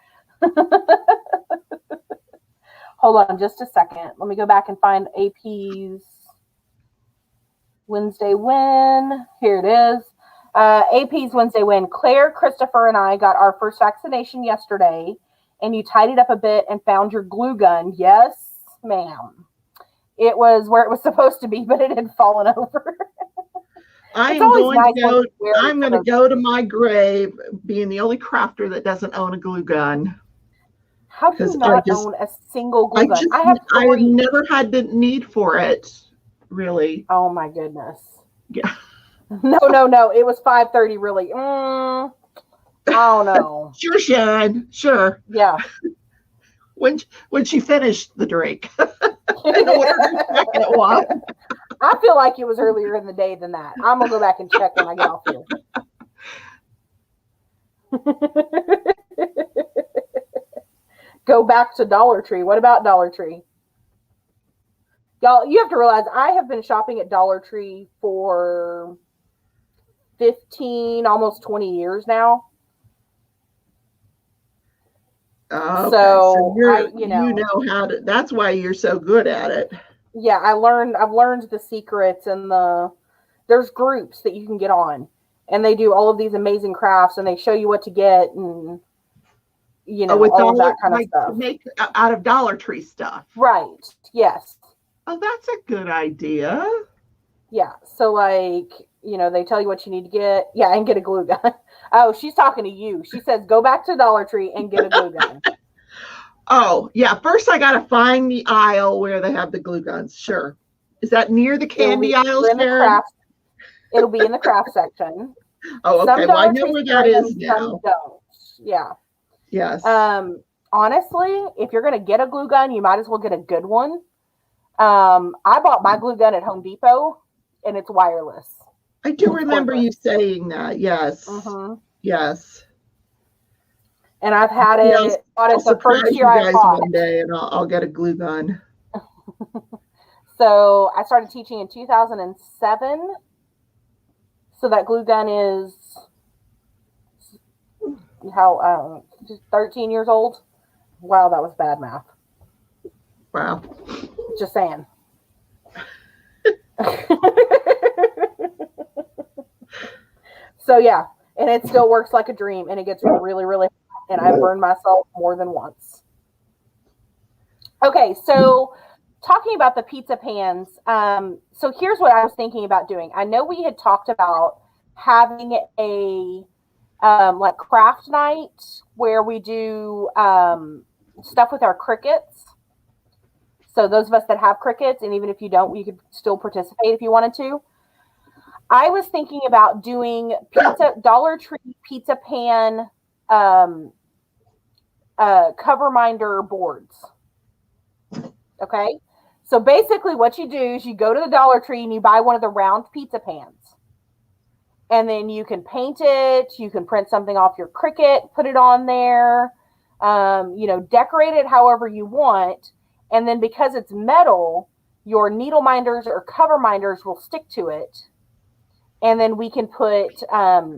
Hold on just a second. Let me go back and find AP's Wednesday win. Here it is. AP's Wednesday win. Claire, Christopher, and I got our first vaccination yesterday, and you tidied up a bit and found your glue gun. Yes, ma'am. It was where it was supposed to be, but it had fallen over. I'm going to go to my grave being the only crafter that doesn't own a glue gun. How do you not own a single glue gun? I have I three. never had the need for it, really. Oh my goodness. Yeah. No. It was 5:30. Really. I don't know. Sure, Sharon. Sure. Yeah. When she finished the drink. And ordered her second one. I feel like it was earlier in the day than that. I'm gonna go back and check when I get off here. Go back to Dollar Tree. What about Dollar Tree? Y'all, you have to realize I have been shopping at Dollar Tree for 15, almost 20 years now. Okay. So you know how to, that's why you're so good at it. Yeah, I've learned the secrets, and there's groups that you can get on, and they do all of these amazing crafts, and they show you what to get, and all of that kind of stuff. Make out of Dollar Tree stuff. Right. Yes. Oh, that's a good idea. Yeah. So they tell you what you need to get. Yeah, and get a glue gun. Oh, she's talking to you. She says, go back to Dollar Tree and get a glue gun. Oh, yeah. First, I got to find the aisle where they have the glue guns. Sure. Is that near the candy aisle, Sharon? It'll be in the craft section. Oh, okay. Well, I know where that is now. Some don't. Yeah. Yes. Honestly, if you're going to get a glue gun, you might as well get a good one. I bought my glue gun at Home Depot, and it's wireless. I do remember you saying that. Yes. Mm-hmm. Yes. And I've had it. Yes, I'll surprise you guys one day, and I'll get a glue gun. So I started teaching in 2007. So that glue gun is 13 years old. Wow, that was bad math. Wow. Just saying. So yeah, and it still works like a dream, and it gets really, really hot, and I've burned myself more than once. Okay, so talking about the pizza pans, so here's what I was thinking about doing. I know we had talked about having a like craft night where we do stuff with our crickets. So those of us that have crickets, and even if you don't, you could still participate if you wanted to. I was thinking about doing Dollar Tree pizza pan cover minder boards. Okay. So basically what you do is you go to the Dollar Tree and you buy one of the round pizza pans. And then you can paint it. You can print something off your cricket, put it on there, decorate it however you want. And then because it's metal, your needle minders or cover minders will stick to it. And then we can put hot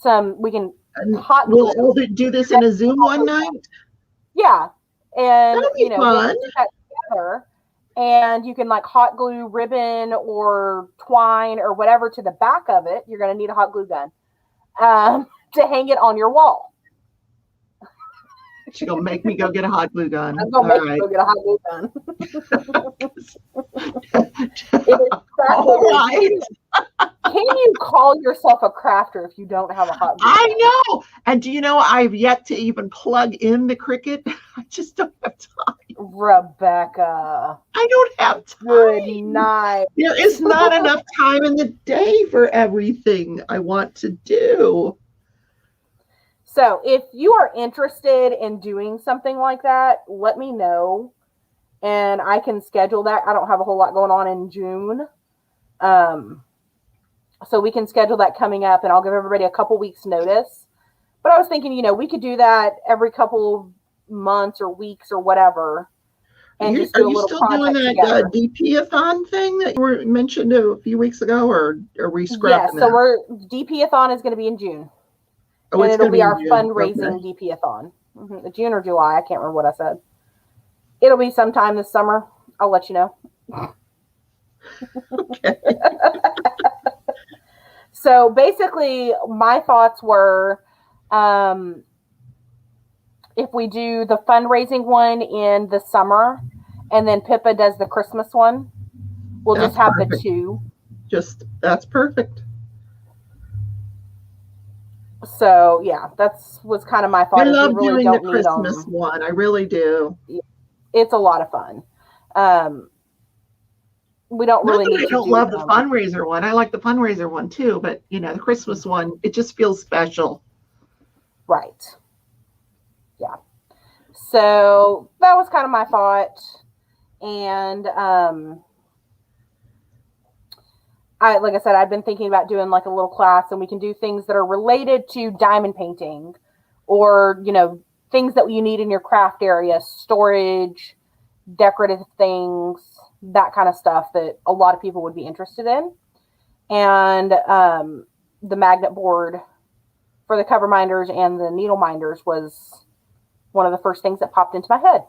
glue. We'll all do this in a Zoom one night? Yeah. And, that'll be fun. do that together. And you can like hot glue ribbon or twine or whatever to the back of it. You're going to need a hot glue gun to hang it on your wall. She's going to make me go get a hot glue gun. I'm going to make you go get a hot glue gun. All right. Can you call yourself a crafter if you don't have a hot glue gun? I know. And do you know, I've yet to even plug in the cricket. I just don't have time. Rebecca. I don't have time. Good night. There is not enough time in the day for everything I want to do. So if you are interested in doing something like that, let me know. And I can schedule that. I don't have a whole lot going on in June. So we can schedule that coming up, and I'll give everybody a couple weeks notice. But I was thinking, we could do that every couple months or weeks or whatever. And just do a little project together. Are you still doing that DP-a-thon thing that you mentioned a few weeks ago, or are we scrapping that? Yeah, so DP-a-thon is going to be in June. Oh, and it'll be our June. fundraising DP-a-thon. June or July, I can't remember what I said. It'll be sometime this summer. I'll let you know. Okay. So basically, my thoughts were, if we do the fundraising one in the summer, and then Pippa does the Christmas one, we'll just have the two. That's perfect. So yeah, was kind of my thought. I Is we love really doing the don't need Christmas them. one. I really do. It's a lot of fun. We don't Not really that need I to don't do love the them. fundraiser one. I like the fundraiser one too, but the Christmas one, it just feels special. Right. Yeah. So that was kind of my thought. And like I said, I've been thinking about doing like a little class, and we can do things that are related to diamond painting, or things that you need in your craft area, storage, decorative things, that kind of stuff that a lot of people would be interested in. And the magnet board for the cover minders and the needle minders was one of the first things that popped into my head.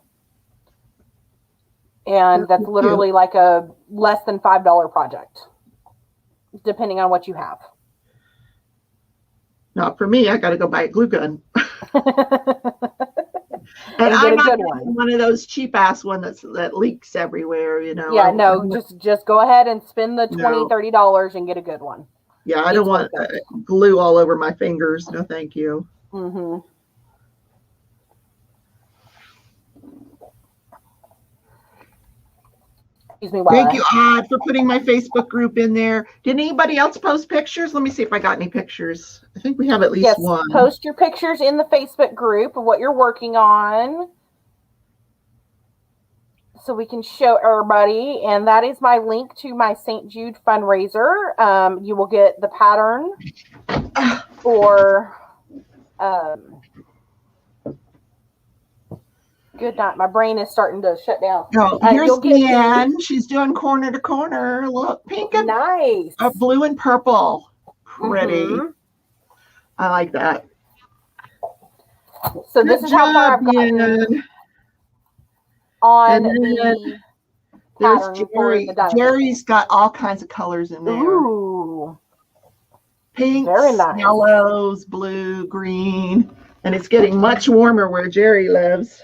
And that's literally like a less than $5 project, depending on what you have. Not for me. I got to go buy a glue gun. And I'm not one of those cheap ass ones that leaks everywhere, Yeah, no, just go ahead and spend the $20, $30 and get a good one. Yeah, I don't want glue all over my fingers. No, thank you. Mm-hmm. Thank you, Odd, for putting my Facebook group in there. Did anybody else post pictures? Let me see if I got any pictures. I think we have at least one. Post your pictures in the Facebook group of what you're working on, so we can show everybody. And that is my link to my St. Jude fundraiser. You will get the pattern for good night. My brain is starting to shut down. Oh, here's Deanne. She's doing corner to corner. Look, pink and nice. Blue and purple. Pretty. Mm-hmm. I like that. So this is how far I've gotten on the pattern for the diamond. Jerry's got all kinds of colors in there. Ooh. Pinks, yellows, blue, green. And it's getting much warmer where Jerry lives.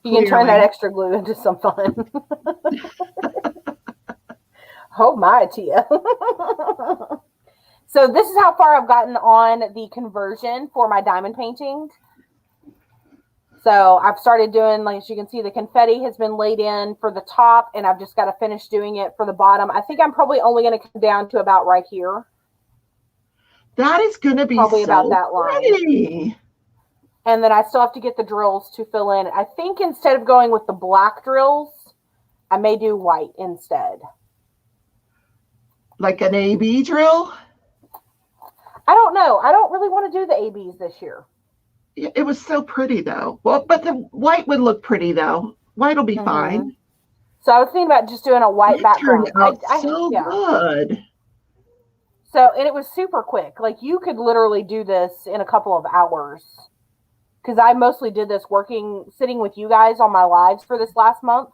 You can turn that extra glue into some fun. Oh my, Tia. So this is how far I've gotten on the conversion for my diamond painting. So I've started doing, like, as you can see, the confetti has been laid in for the top, and I've just got to finish doing it for the bottom. I think I'm probably only going to come down to about right here. That is going to be probably so about that line. And then I still have to get the drills to fill in. I think instead of going with the black drills, I may do white instead. Like an AB drill? I don't know. I don't really want to do the ABs this year. It was so pretty, though. Well, but the white would look pretty, though. White will be fine. So I was thinking about just doing a white background. Turned out so good. So, and it was super quick. Like, you could literally do this in a couple of hours. Because I mostly did this sitting with you guys on my lives for this last month.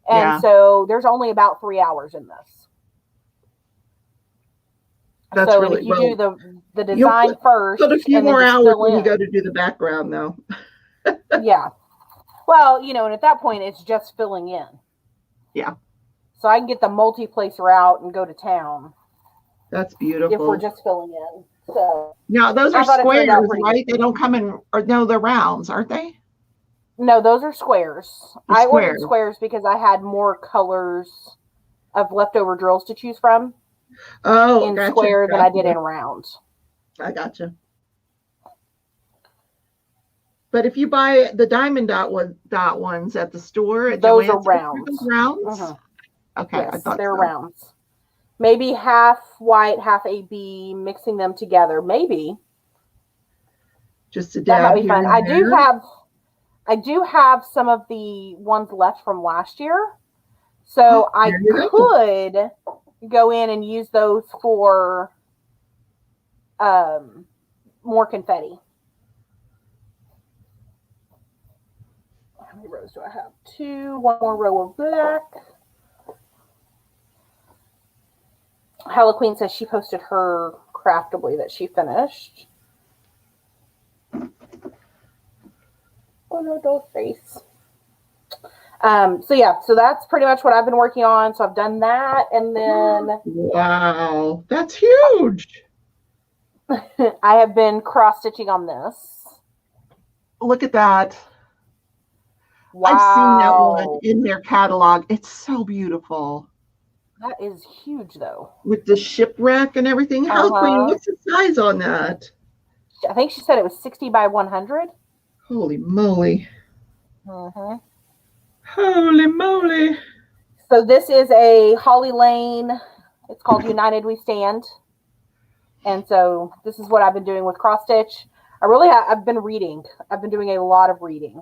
And so there's only about 3 hours in this. That's so really if you do the design first. Put a few more hours when you go to do the background, though. Yeah. Well, and at that point, it's just filling in. Yeah. So I can get the multi-placer out and go to town. That's beautiful. If we're just filling in. So now those are squares, right? They don't come in, or no, they're rounds, aren't they? No, those are squares. I ordered squares because I had more colors of leftover drills to choose from. Oh, in square than I did in round. I gotcha. But if you buy the diamond dot ones at the store, those are rounds. Rounds. Okay, yes, I thought they're rounds. Maybe half white, half AB, mixing them together. Maybe. Just a dab. That might be fun. I do have some of the ones left from last year, so I could go in and use those for more confetti. How many rows do I have? 2. One more row of black. Halloween says she posted her craftably that she finished. Oh no, don't face. So that's pretty much what I've been working on. So I've done that, and then wow, that's huge. I have been cross stitching on this. Look at that. Wow. I've seen that one in their catalog. It's so beautiful. That is huge, though. With the shipwreck and everything. How queen? What's the size on that? I think she said it was 60 by 100. Holy moly. Mm-hmm. Holy moly. So this is a Holly Lane. It's called United We Stand. And so this is what I've been doing with cross stitch. I've been reading. I've been doing a lot of reading.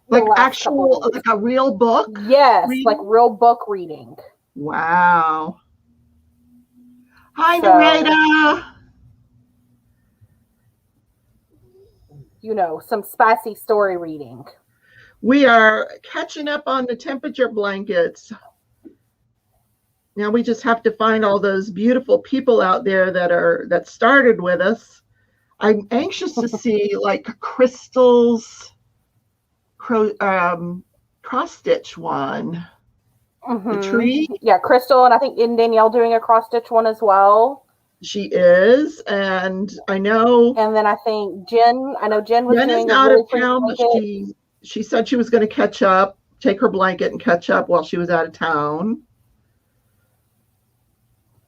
Like actual, like a real book? Yes, reading? Like real book reading. Wow. Hi, Narita. You know, some spicy story reading. We are catching up on the temperature blankets. Now we just have to find all those beautiful people out there that started with us. I'm anxious to see like Crystal's cross stitch one. Mm-hmm. The tree. Yeah, Crystal, and I think Danielle doing a cross stitch one as well. She is, and I know. And then I think Jen. I know Jen was doing out of town. She said she was going to catch up, take her blanket and catch up while she was out of town.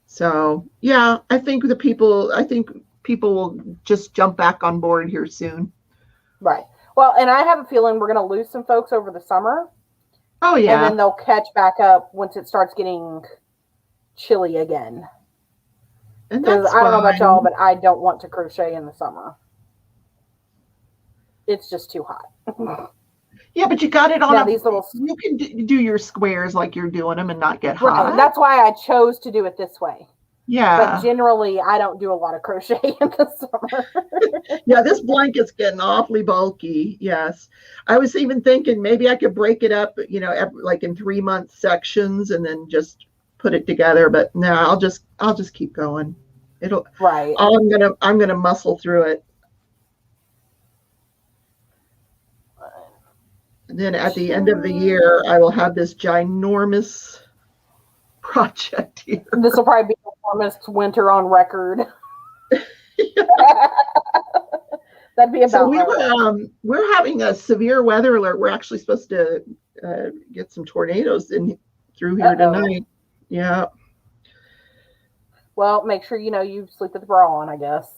So yeah, I think people will just jump back on board here soon. Right. Well, and I have a feeling we're going to lose some folks over the summer. Oh yeah. And then they'll catch back up once it starts getting chilly again. Because I don't know about y'all, but I don't want to crochet in the summer. It's just too hot. Yeah, but you got it on these little. You can do your squares like you're doing them and not get hot. Right. That's why I chose to do it this way. Yeah. But generally, I don't do a lot of crochet in the summer. Yeah, this blanket's getting awfully bulky. Yes. I was even thinking maybe I could break it up, like in 3-month sections and then just put it together. But no, I'll just keep going. Right. I'm gonna muscle through it. And then at the end of the year, I will have this ginormous project here. This will probably be the warmest winter on record. That'd be about. So we're having a severe weather alert. We're actually supposed to get some tornadoes through here tonight. Yeah. Well, make sure you sleep with the bra on, I guess.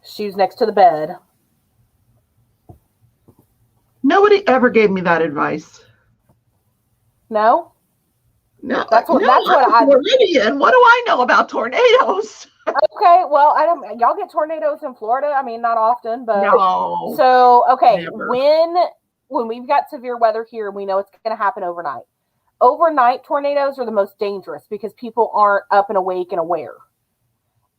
Shoes next to the bed. Nobody ever gave me that advice. No? No. That's what Floridian. What do I know about tornadoes? Okay, well, y'all get tornadoes in Florida. I mean, not often, but no. So, okay, Never. when we've got severe weather here, we know it's going to happen overnight. Overnight tornadoes are the most dangerous because people aren't up and awake and aware.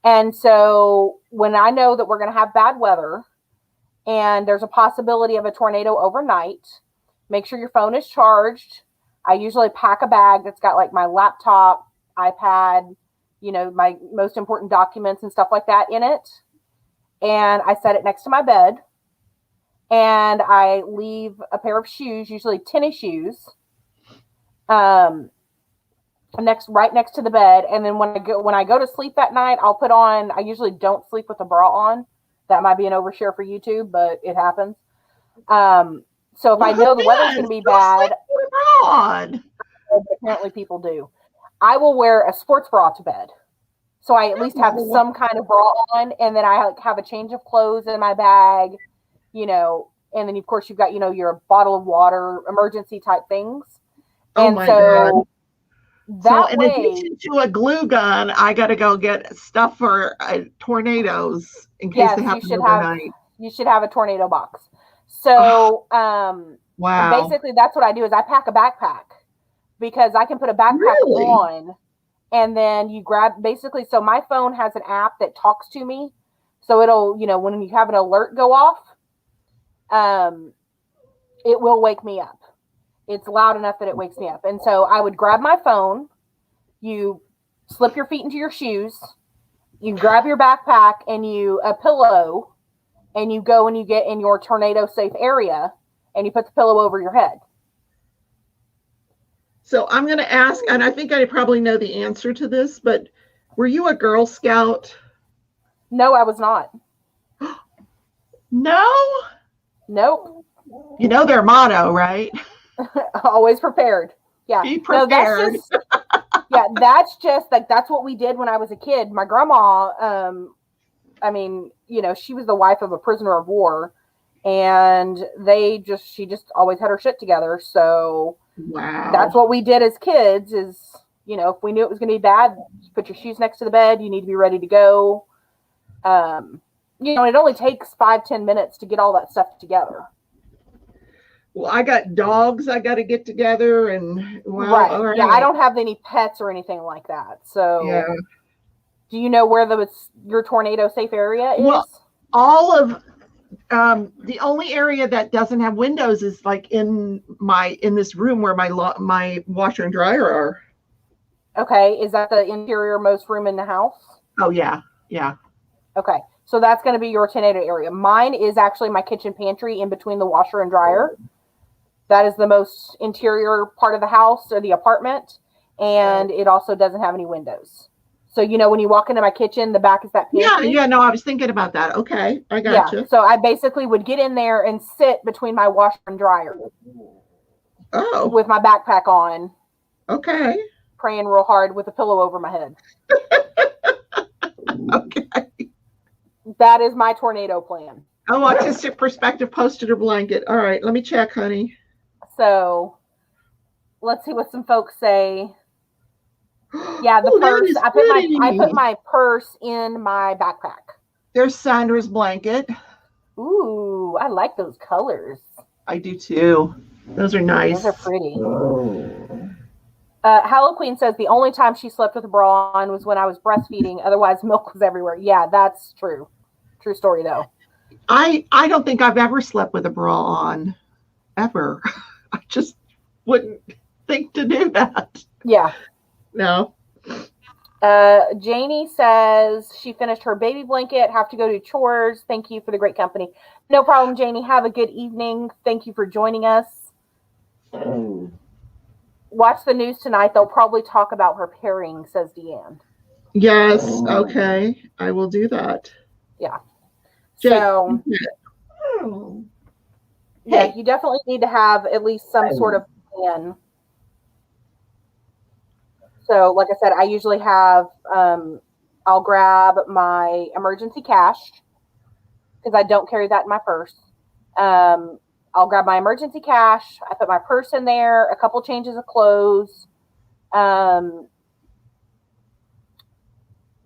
And so when I know that we're going to have bad weather and there's a possibility of a tornado overnight, make sure your phone is charged. I usually pack a bag that's got like my laptop, iPad, my most important documents and stuff like that in it. And I set it next to my bed. And I leave a pair of shoes, usually tennis shoes, right next to the bed. And then when I go to sleep that night, I usually don't sleep with a bra on. That might be an overshare for YouTube, but it happens. So if I know the weather's going to be bad, apparently people do, I will wear a sports bra to bed. So I at least have some kind of bra on, and then I have a change of clothes in my bag, and then of course you've got, your bottle of water, emergency type things. Oh my God. So in addition to a glue gun, I got to go get stuff for tornadoes in case they happen overnight. You should have a tornado box. So, wow. Basically that's what I do is I pack a backpack because I can put a backpack on and then you grab so my phone has an app that talks to me. So it'll, when you have an alert go off, it will wake me up. It's loud enough that it wakes me up. And so I would grab my phone, you slip your feet into your shoes, you grab your backpack and a pillow, and you go and you get in your tornado safe area and you put the pillow over your head. So I'm going to ask, and I think I probably know the answer to this, but were you a Girl Scout? No, I was not. No? Nope. You know their motto, right? Always prepared. Yeah. Be prepared. That's just like, that's what we did when I was a kid. My grandma, she was the wife of a prisoner of war, and she just always had her shit together. So wow, that's what we did as kids is, if we knew it was going to be bad, you put your shoes next to the bed, you need to be ready to go. It only takes 5-10 minutes to get all that stuff together. Well, I got dogs I got to get together, and right. All right. Yeah, I don't have any pets or anything like that. So yeah. Do you know where your tornado safe area is? Well, all of the only area that doesn't have windows is like in this room where my washer and dryer are. Okay, is that the interior most room in the house? Oh yeah. Okay, so that's going to be your tornado area. Mine is actually my kitchen pantry in between the washer and dryer. That is the most interior part of the house or the apartment, and it also doesn't have any windows. So, when you walk into my kitchen, the back is that pantry. Yeah, no, I was thinking about that. Okay, I got you. So I basically would get in there and sit between my washer and dryer. Oh. With my backpack on. Okay. Praying real hard with a pillow over my head. Okay. That is my tornado plan. Oh, autistic perspective posted a blanket. All right, let me check, honey. So, let's see what some folks say. Yeah, the purse. I put my purse in my backpack. There's Sandra's blanket. Ooh, I like those colors. I do too. Those are nice. Those are pretty. Hallow Queen says the only time she slept with a bra on was when I was breastfeeding. Otherwise, milk was everywhere. Yeah, that's true. True story, though. I don't think I've ever slept with a bra on, ever. I just wouldn't think to do that. Yeah. No. Janie says she finished her baby blanket, have to go do chores. Thank you for the great company. No problem, Janie. Have a good evening. Thank you for joining us. Watch the news tonight. They'll probably talk about her pairing, says Deanne. Yes. Okay. I will do that. Yeah. Jake. So, yeah, you definitely need to have at least some sort of plan. So, like I said, I usually have, I'll grab my emergency cash because I don't carry that in my purse. I'll grab my emergency cash. I put my purse in there, a couple changes of clothes,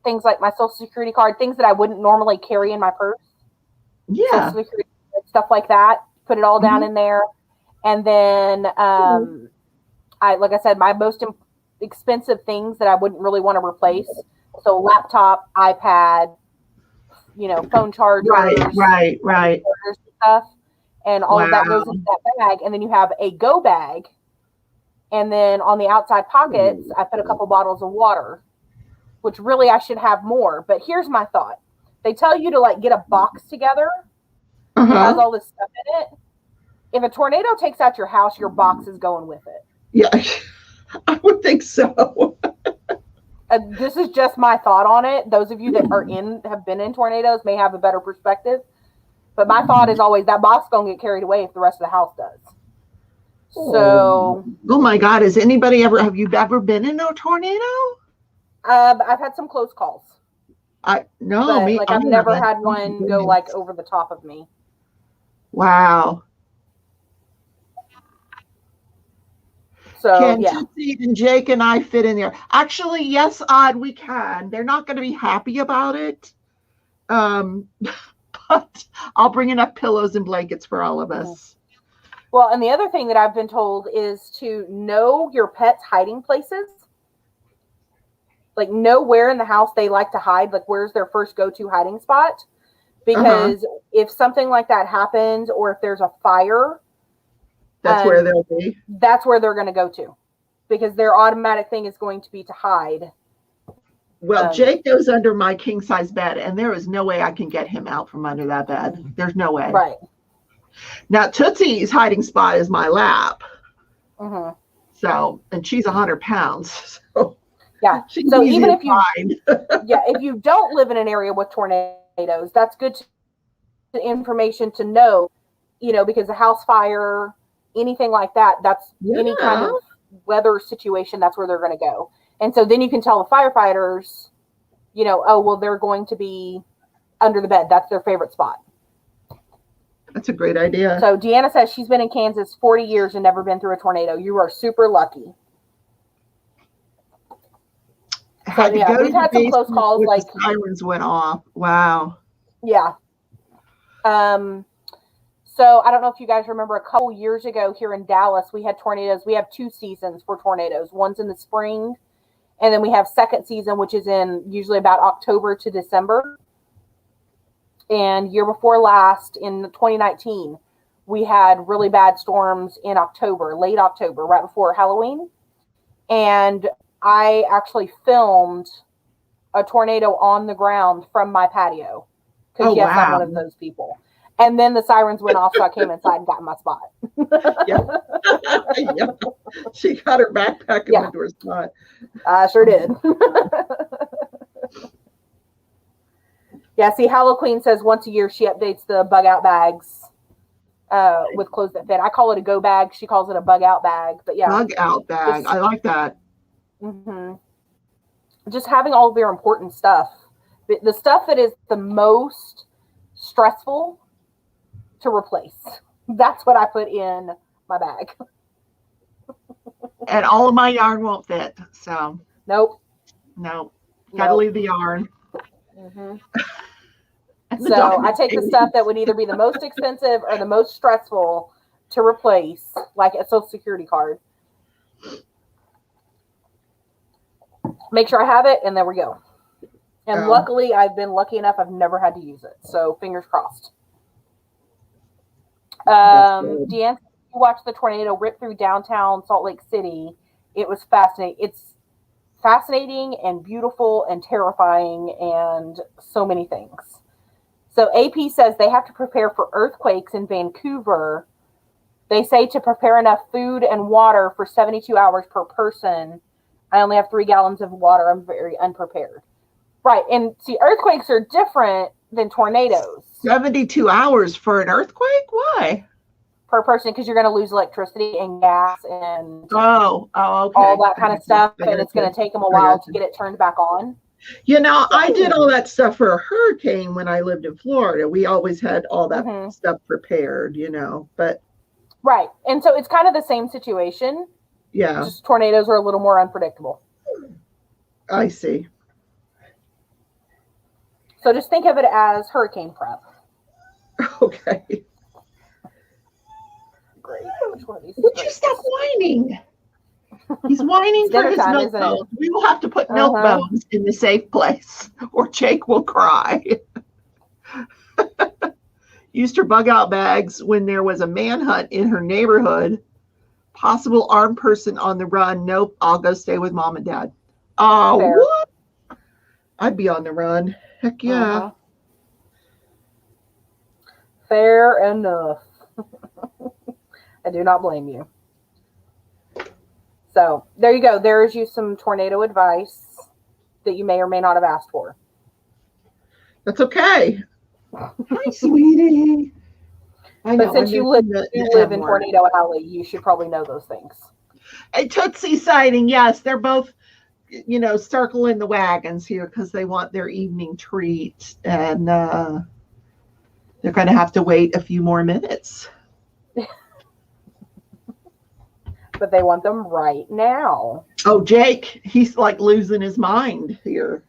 things like my Social Security card, things that I wouldn't normally carry in my purse. Yeah. Social Security, stuff like that. Put it all down in there. And then, like I said, my most expensive things that I wouldn't really want to replace. So laptop, iPad, phone chargers. Right. Stuff. And all of that goes into that bag. And then you have a go bag. And then on the outside pockets, I put a couple bottles of water, which really I should have more. But here's my thought. They tell you to get a box together that has all this stuff in it. If a tornado takes out your house, your box is going with it. Yeah, I would think so. This is just my thought on it. Those of you that have been in tornadoes may have a better perspective. But my thought is always that box is going to get carried away if the rest of the house does. So. Oh my God! Have you ever been in a tornado? I've had some close calls. I've never had one go over the top of me. Wow. So can yeah. Tootsie and Jake and I fit in there? Actually, yes, Odd, we can. They're not going to be happy about it. But I'll bring enough pillows and blankets for all of us. Well, and the other thing that I've been told is to know your pet's hiding places. Know where in the house they like to hide, where's their first go-to hiding spot. Because if something like that happens or if there's a fire, that's where they'll be. That's where they're going to go to. Because their automatic thing is going to be to hide. Well, Jake goes under my king-size bed, and there is no way I can get him out from under that bed. There's no way. Right. Now, Tootsie's hiding spot is my lap. Mm-hmm. So, and she's 100 pounds. So. Yeah. She's So easy even to if you, find. if you don't live in an area with tornadoes, that's good information to know, because a house fire, anything like that, that's any kind Yeah. of weather situation, that's where they're going to go. And so then you can tell the firefighters, oh, well, they're going to be under the bed. That's their favorite spot. That's a great idea. So Deanna says she's been in Kansas 40 years and never been through a tornado. You are super lucky. Had to go we've to had the some close basement calls, where like, the sirens went off. Wow. yeah. So I don't know if you guys remember, a couple years ago here in Dallas, we had tornadoes. We have 2 seasons for tornadoes. One's in the spring, and then we have second season, which is in usually about October to December. And year before last, in 2019, we had really bad storms in October, late October, right before Halloween. And I actually filmed a tornado on the ground from my patio. Because, yes, wow. I'm one of those people. And then the sirens went off, so I came inside and got in my spot. Yeah. Yeah. She got her backpack and went to her spot. I sure did. Yeah, see, Hallow Queen says once a year she updates the bug out bags with clothes that fit. I call it a go bag. She calls it a bug out bag. But yeah. Bug out bag. I like that. Mm-hmm. Just having all of your important stuff. The stuff that is the most stressful to replace. That's what I put in my bag. And all of my yarn won't fit. So. Nope. Gotta leave the yarn. Mm-hmm. So I take the stuff that would either be the most expensive or the most stressful to replace, like a Social Security card. Make sure I have it, and there we go. And luckily, I've been lucky enough, I've never had to use it. So fingers crossed. Deanne, you watched the tornado rip through downtown Salt Lake City. It was fascinating. It's fascinating and beautiful and terrifying and so many things. So AP says they have to prepare for earthquakes in Vancouver. They say to prepare enough food and water for 72 hours per person. I only have 3 gallons of water. I'm very unprepared. Right. And see, earthquakes are different than tornadoes. 72 hours for an earthquake? Why? Per person, because you're going to lose electricity and gas and okay. all that kind of stuff. And it's going to take them a while to get it turned back on. I did all that stuff for a hurricane when I lived in Florida. We always had all that stuff prepared, but. Right. And so it's kind of the same situation. Yeah. Just tornadoes are a little more unpredictable. I see. So just think of it as hurricane prep. Okay. Great. Which one of these? Would you stop whining? He's whining for his milk bones. We will have to put milk bones in the safe place, or Jake will cry. Used her bug out bags when there was a manhunt in her neighborhood. Possible armed person on the run. Nope, I'll go stay with mom and dad. Oh, what? I'd be on the run. Heck yeah. Fair enough. I do not blame you. So there you go. There's you some tornado advice that you may or may not have asked for. That's okay. Hi, sweetie. I know. But since you live in Tornado Alley, you should probably know those things. A Tootsie sighting, yes. They're both, circling the wagons here because they want their evening treat. And they're going to have to wait a few more minutes. But they want them right now. Oh, Jake, he's like losing his mind here.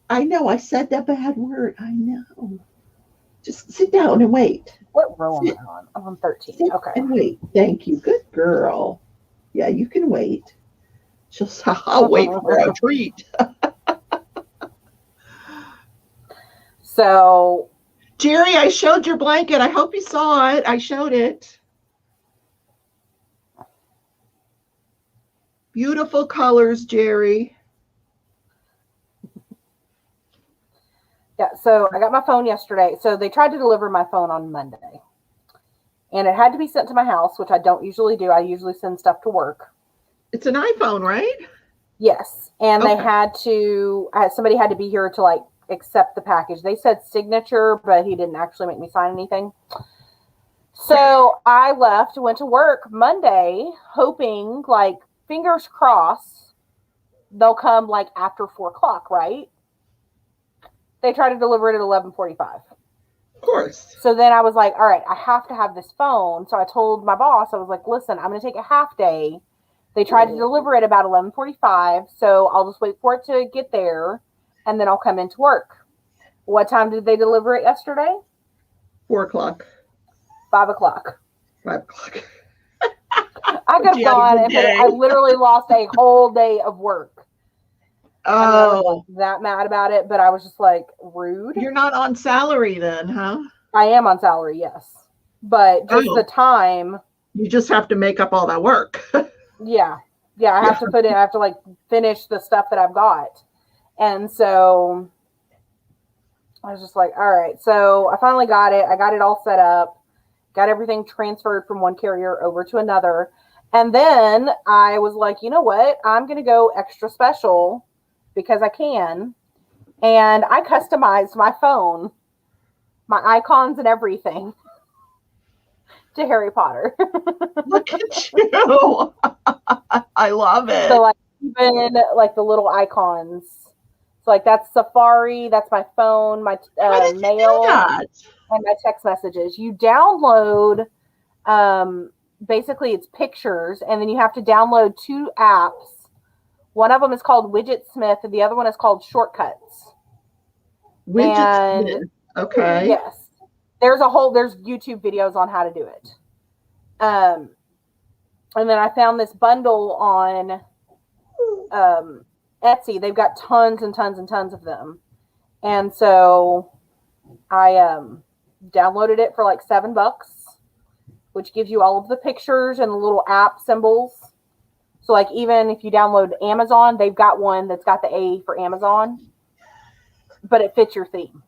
I know, I said that bad word. I know. Just sit down and wait. What row am I on? I'm on 13. Okay. And wait. Thank you. Good girl. Yeah, you can wait. I'll wait for a treat. So, Jerry, I showed your blanket. I hope you saw it. I showed it. Beautiful colors, Jerry. Yeah, so I got my phone yesterday. So they tried to deliver my phone on Monday. And it had to be sent to my house, which I don't usually do. I usually send stuff to work. It's an iPhone, right? Yes. And Okay. they had to, somebody had to be here to like accept the package. They said signature, but he didn't actually make me sign anything. So I left, went to work Monday, hoping, like, fingers crossed, they'll come like after 4:00, right? They tried to deliver it at 11:45. Of course. So then I was like, all right, I have to have this phone. So I told my boss, I was like, listen, I'm going to take a half day. They tried to deliver it about 11:45, so I'll just wait for it to get there, and then I'll come into work. What time did they deliver it yesterday? 4:00. 5:00. 5:00. I could have gone, and I literally lost a whole day of work. Oh, I mean, I wasn't that mad about it, but I was just like, rude. You're not on salary then, huh? I am on salary, yes, but just the time. You just have to make up all that work. Yeah. I have to put in. I have to like finish the stuff that I've got, and so I was just like, all right. So I finally got it. I got it all set up, got everything transferred from one carrier over to another. And then I was like, you know what? I'm going to go extra special because I can. And I customized my phone, my icons and everything to Harry Potter. Look at you. I love it. So like even like the little icons. So like that's Safari, that's my phone, my mail, and my text messages. You download, basically it's pictures, and then you have to download 2 apps. One of them is called Widgetsmith, and the other one is called Shortcuts. Widgetsmith. Okay. Yes. There's YouTube videos on how to do it. And then I found this bundle on Etsy. They've got tons and tons and tons of them. And so I downloaded it for like $7, which gives you all of the pictures and the little app symbols. So like even if you download Amazon, they've got one that's got the A for Amazon, but it fits your theme.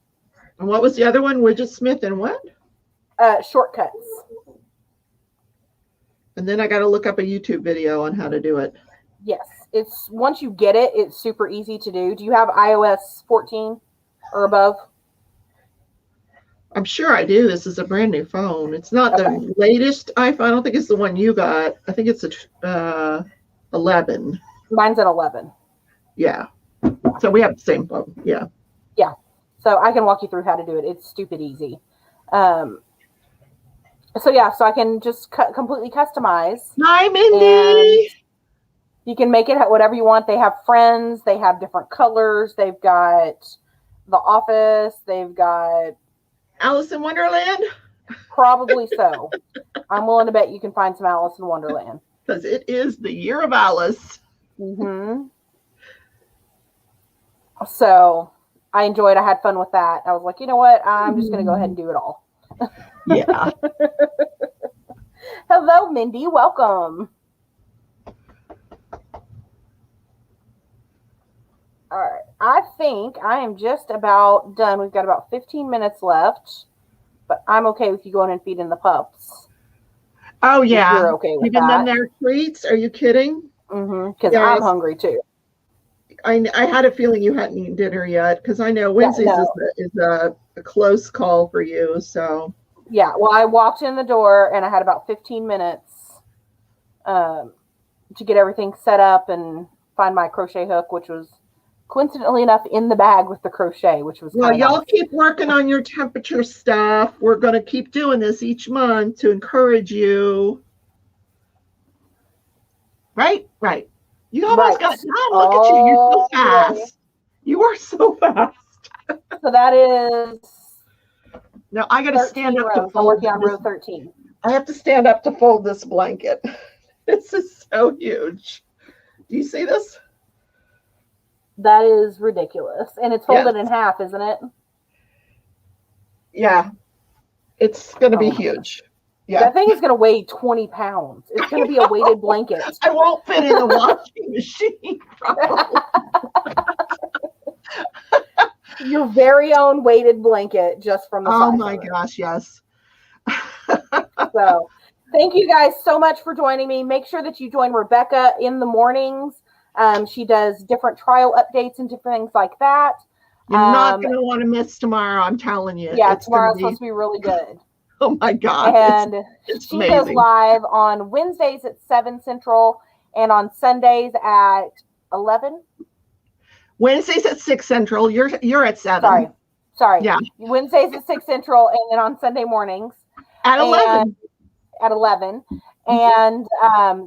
And what was the other one? Widgetsmith and what? Shortcuts. And then I got to look up a YouTube video on how to do it. Yes. It's once you get it, it's super easy to do. Do you have iOS 14 or above? I'm sure I do. This is a brand new phone. It's not the latest iPhone. I don't think it's the one you got. I think it's a 11. Mine's an 11. Yeah. So we have the same phone. Yeah. Yeah. So I can walk you through how to do it. It's stupid easy. So I can just completely customize. Hi, Mindy. You can make it whatever you want. They have friends. They have different colors. They've got The Office. They've got Alice in Wonderland. Probably so. I'm willing to bet you can find some Alice in Wonderland. Because it is the year of Alice. Mm-hmm. So I enjoyed. I had fun with that. I was like, you know what? I'm just going to go ahead and do it all. Yeah. Hello, Mindy. Welcome. All right. I think I am just about done. We've got about 15 minutes left, but I'm okay with you going and feeding the pups. Oh, yeah. You're okay with Giving them their treats? Are you kidding? Mm-hmm. Because I'm hungry, too. I had a feeling you hadn't eaten dinner yet, because I know Wednesdays is a close call for you, so. Yeah, well, I walked in the door, and I had about 15 minutes to get everything set up and find my crochet hook, which was coincidentally enough in the bag with the crochet, which was well, y'all nice. Keep working on your temperature stuff. We're going to keep doing this each month to encourage you. Right. You almost got it done. Look at you. You're so fast. You are so fast. So that is. Now I got to stand up to fold. I'm working on row 13. I have to stand up to fold this blanket. This is so huge. Do you see this? That is ridiculous. And it's folded in half, isn't it? Yeah. It's going to be huge. Yeah. That thing is going to weigh 20 pounds. It's going to be a weighted blanket. I won't fit in the washing machine, probably. Your very own weighted blanket just from the size. Oh my gosh, yes. So thank you guys so much for joining me. Make sure that you join Rebecca in the mornings She does different trial updates and different things like that. You're not going to want to miss tomorrow. I'm telling you. Yeah, tomorrow's supposed to be really good. Oh my God. And it's she amazing. goes live on Wednesdays at 7 Central and on Sundays at 11. Wednesdays at 6 Central. You're at 7. Sorry. Yeah. Wednesdays at 6 Central and then on Sunday mornings. At 11. At 11. And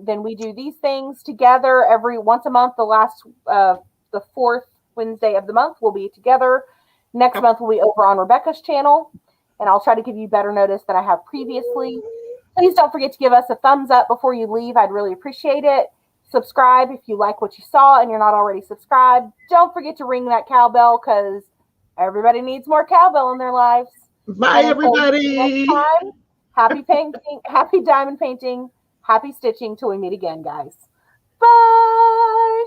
then we do these things together every once a month. The fourth Wednesday of the month we'll be together. Next month we'll be over on Rebecca's channel. And I'll try to give you better notice than I have previously. Please don't forget to give us a thumbs up before you leave. I'd really appreciate it. Subscribe if you like what you saw and you're not already subscribed. Don't forget to ring that cowbell because everybody needs more cowbell in their lives. Bye, everybody. Next time, happy painting, happy diamond painting, happy stitching till we meet again, guys. Bye.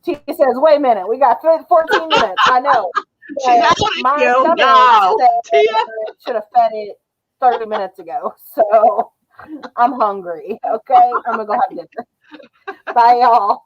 Tia says, wait a minute. We got 14 minutes. I know. My stomach should have fed it 30 minutes ago. So I'm hungry. Okay. I'm going to go have dinner. Bye, y'all.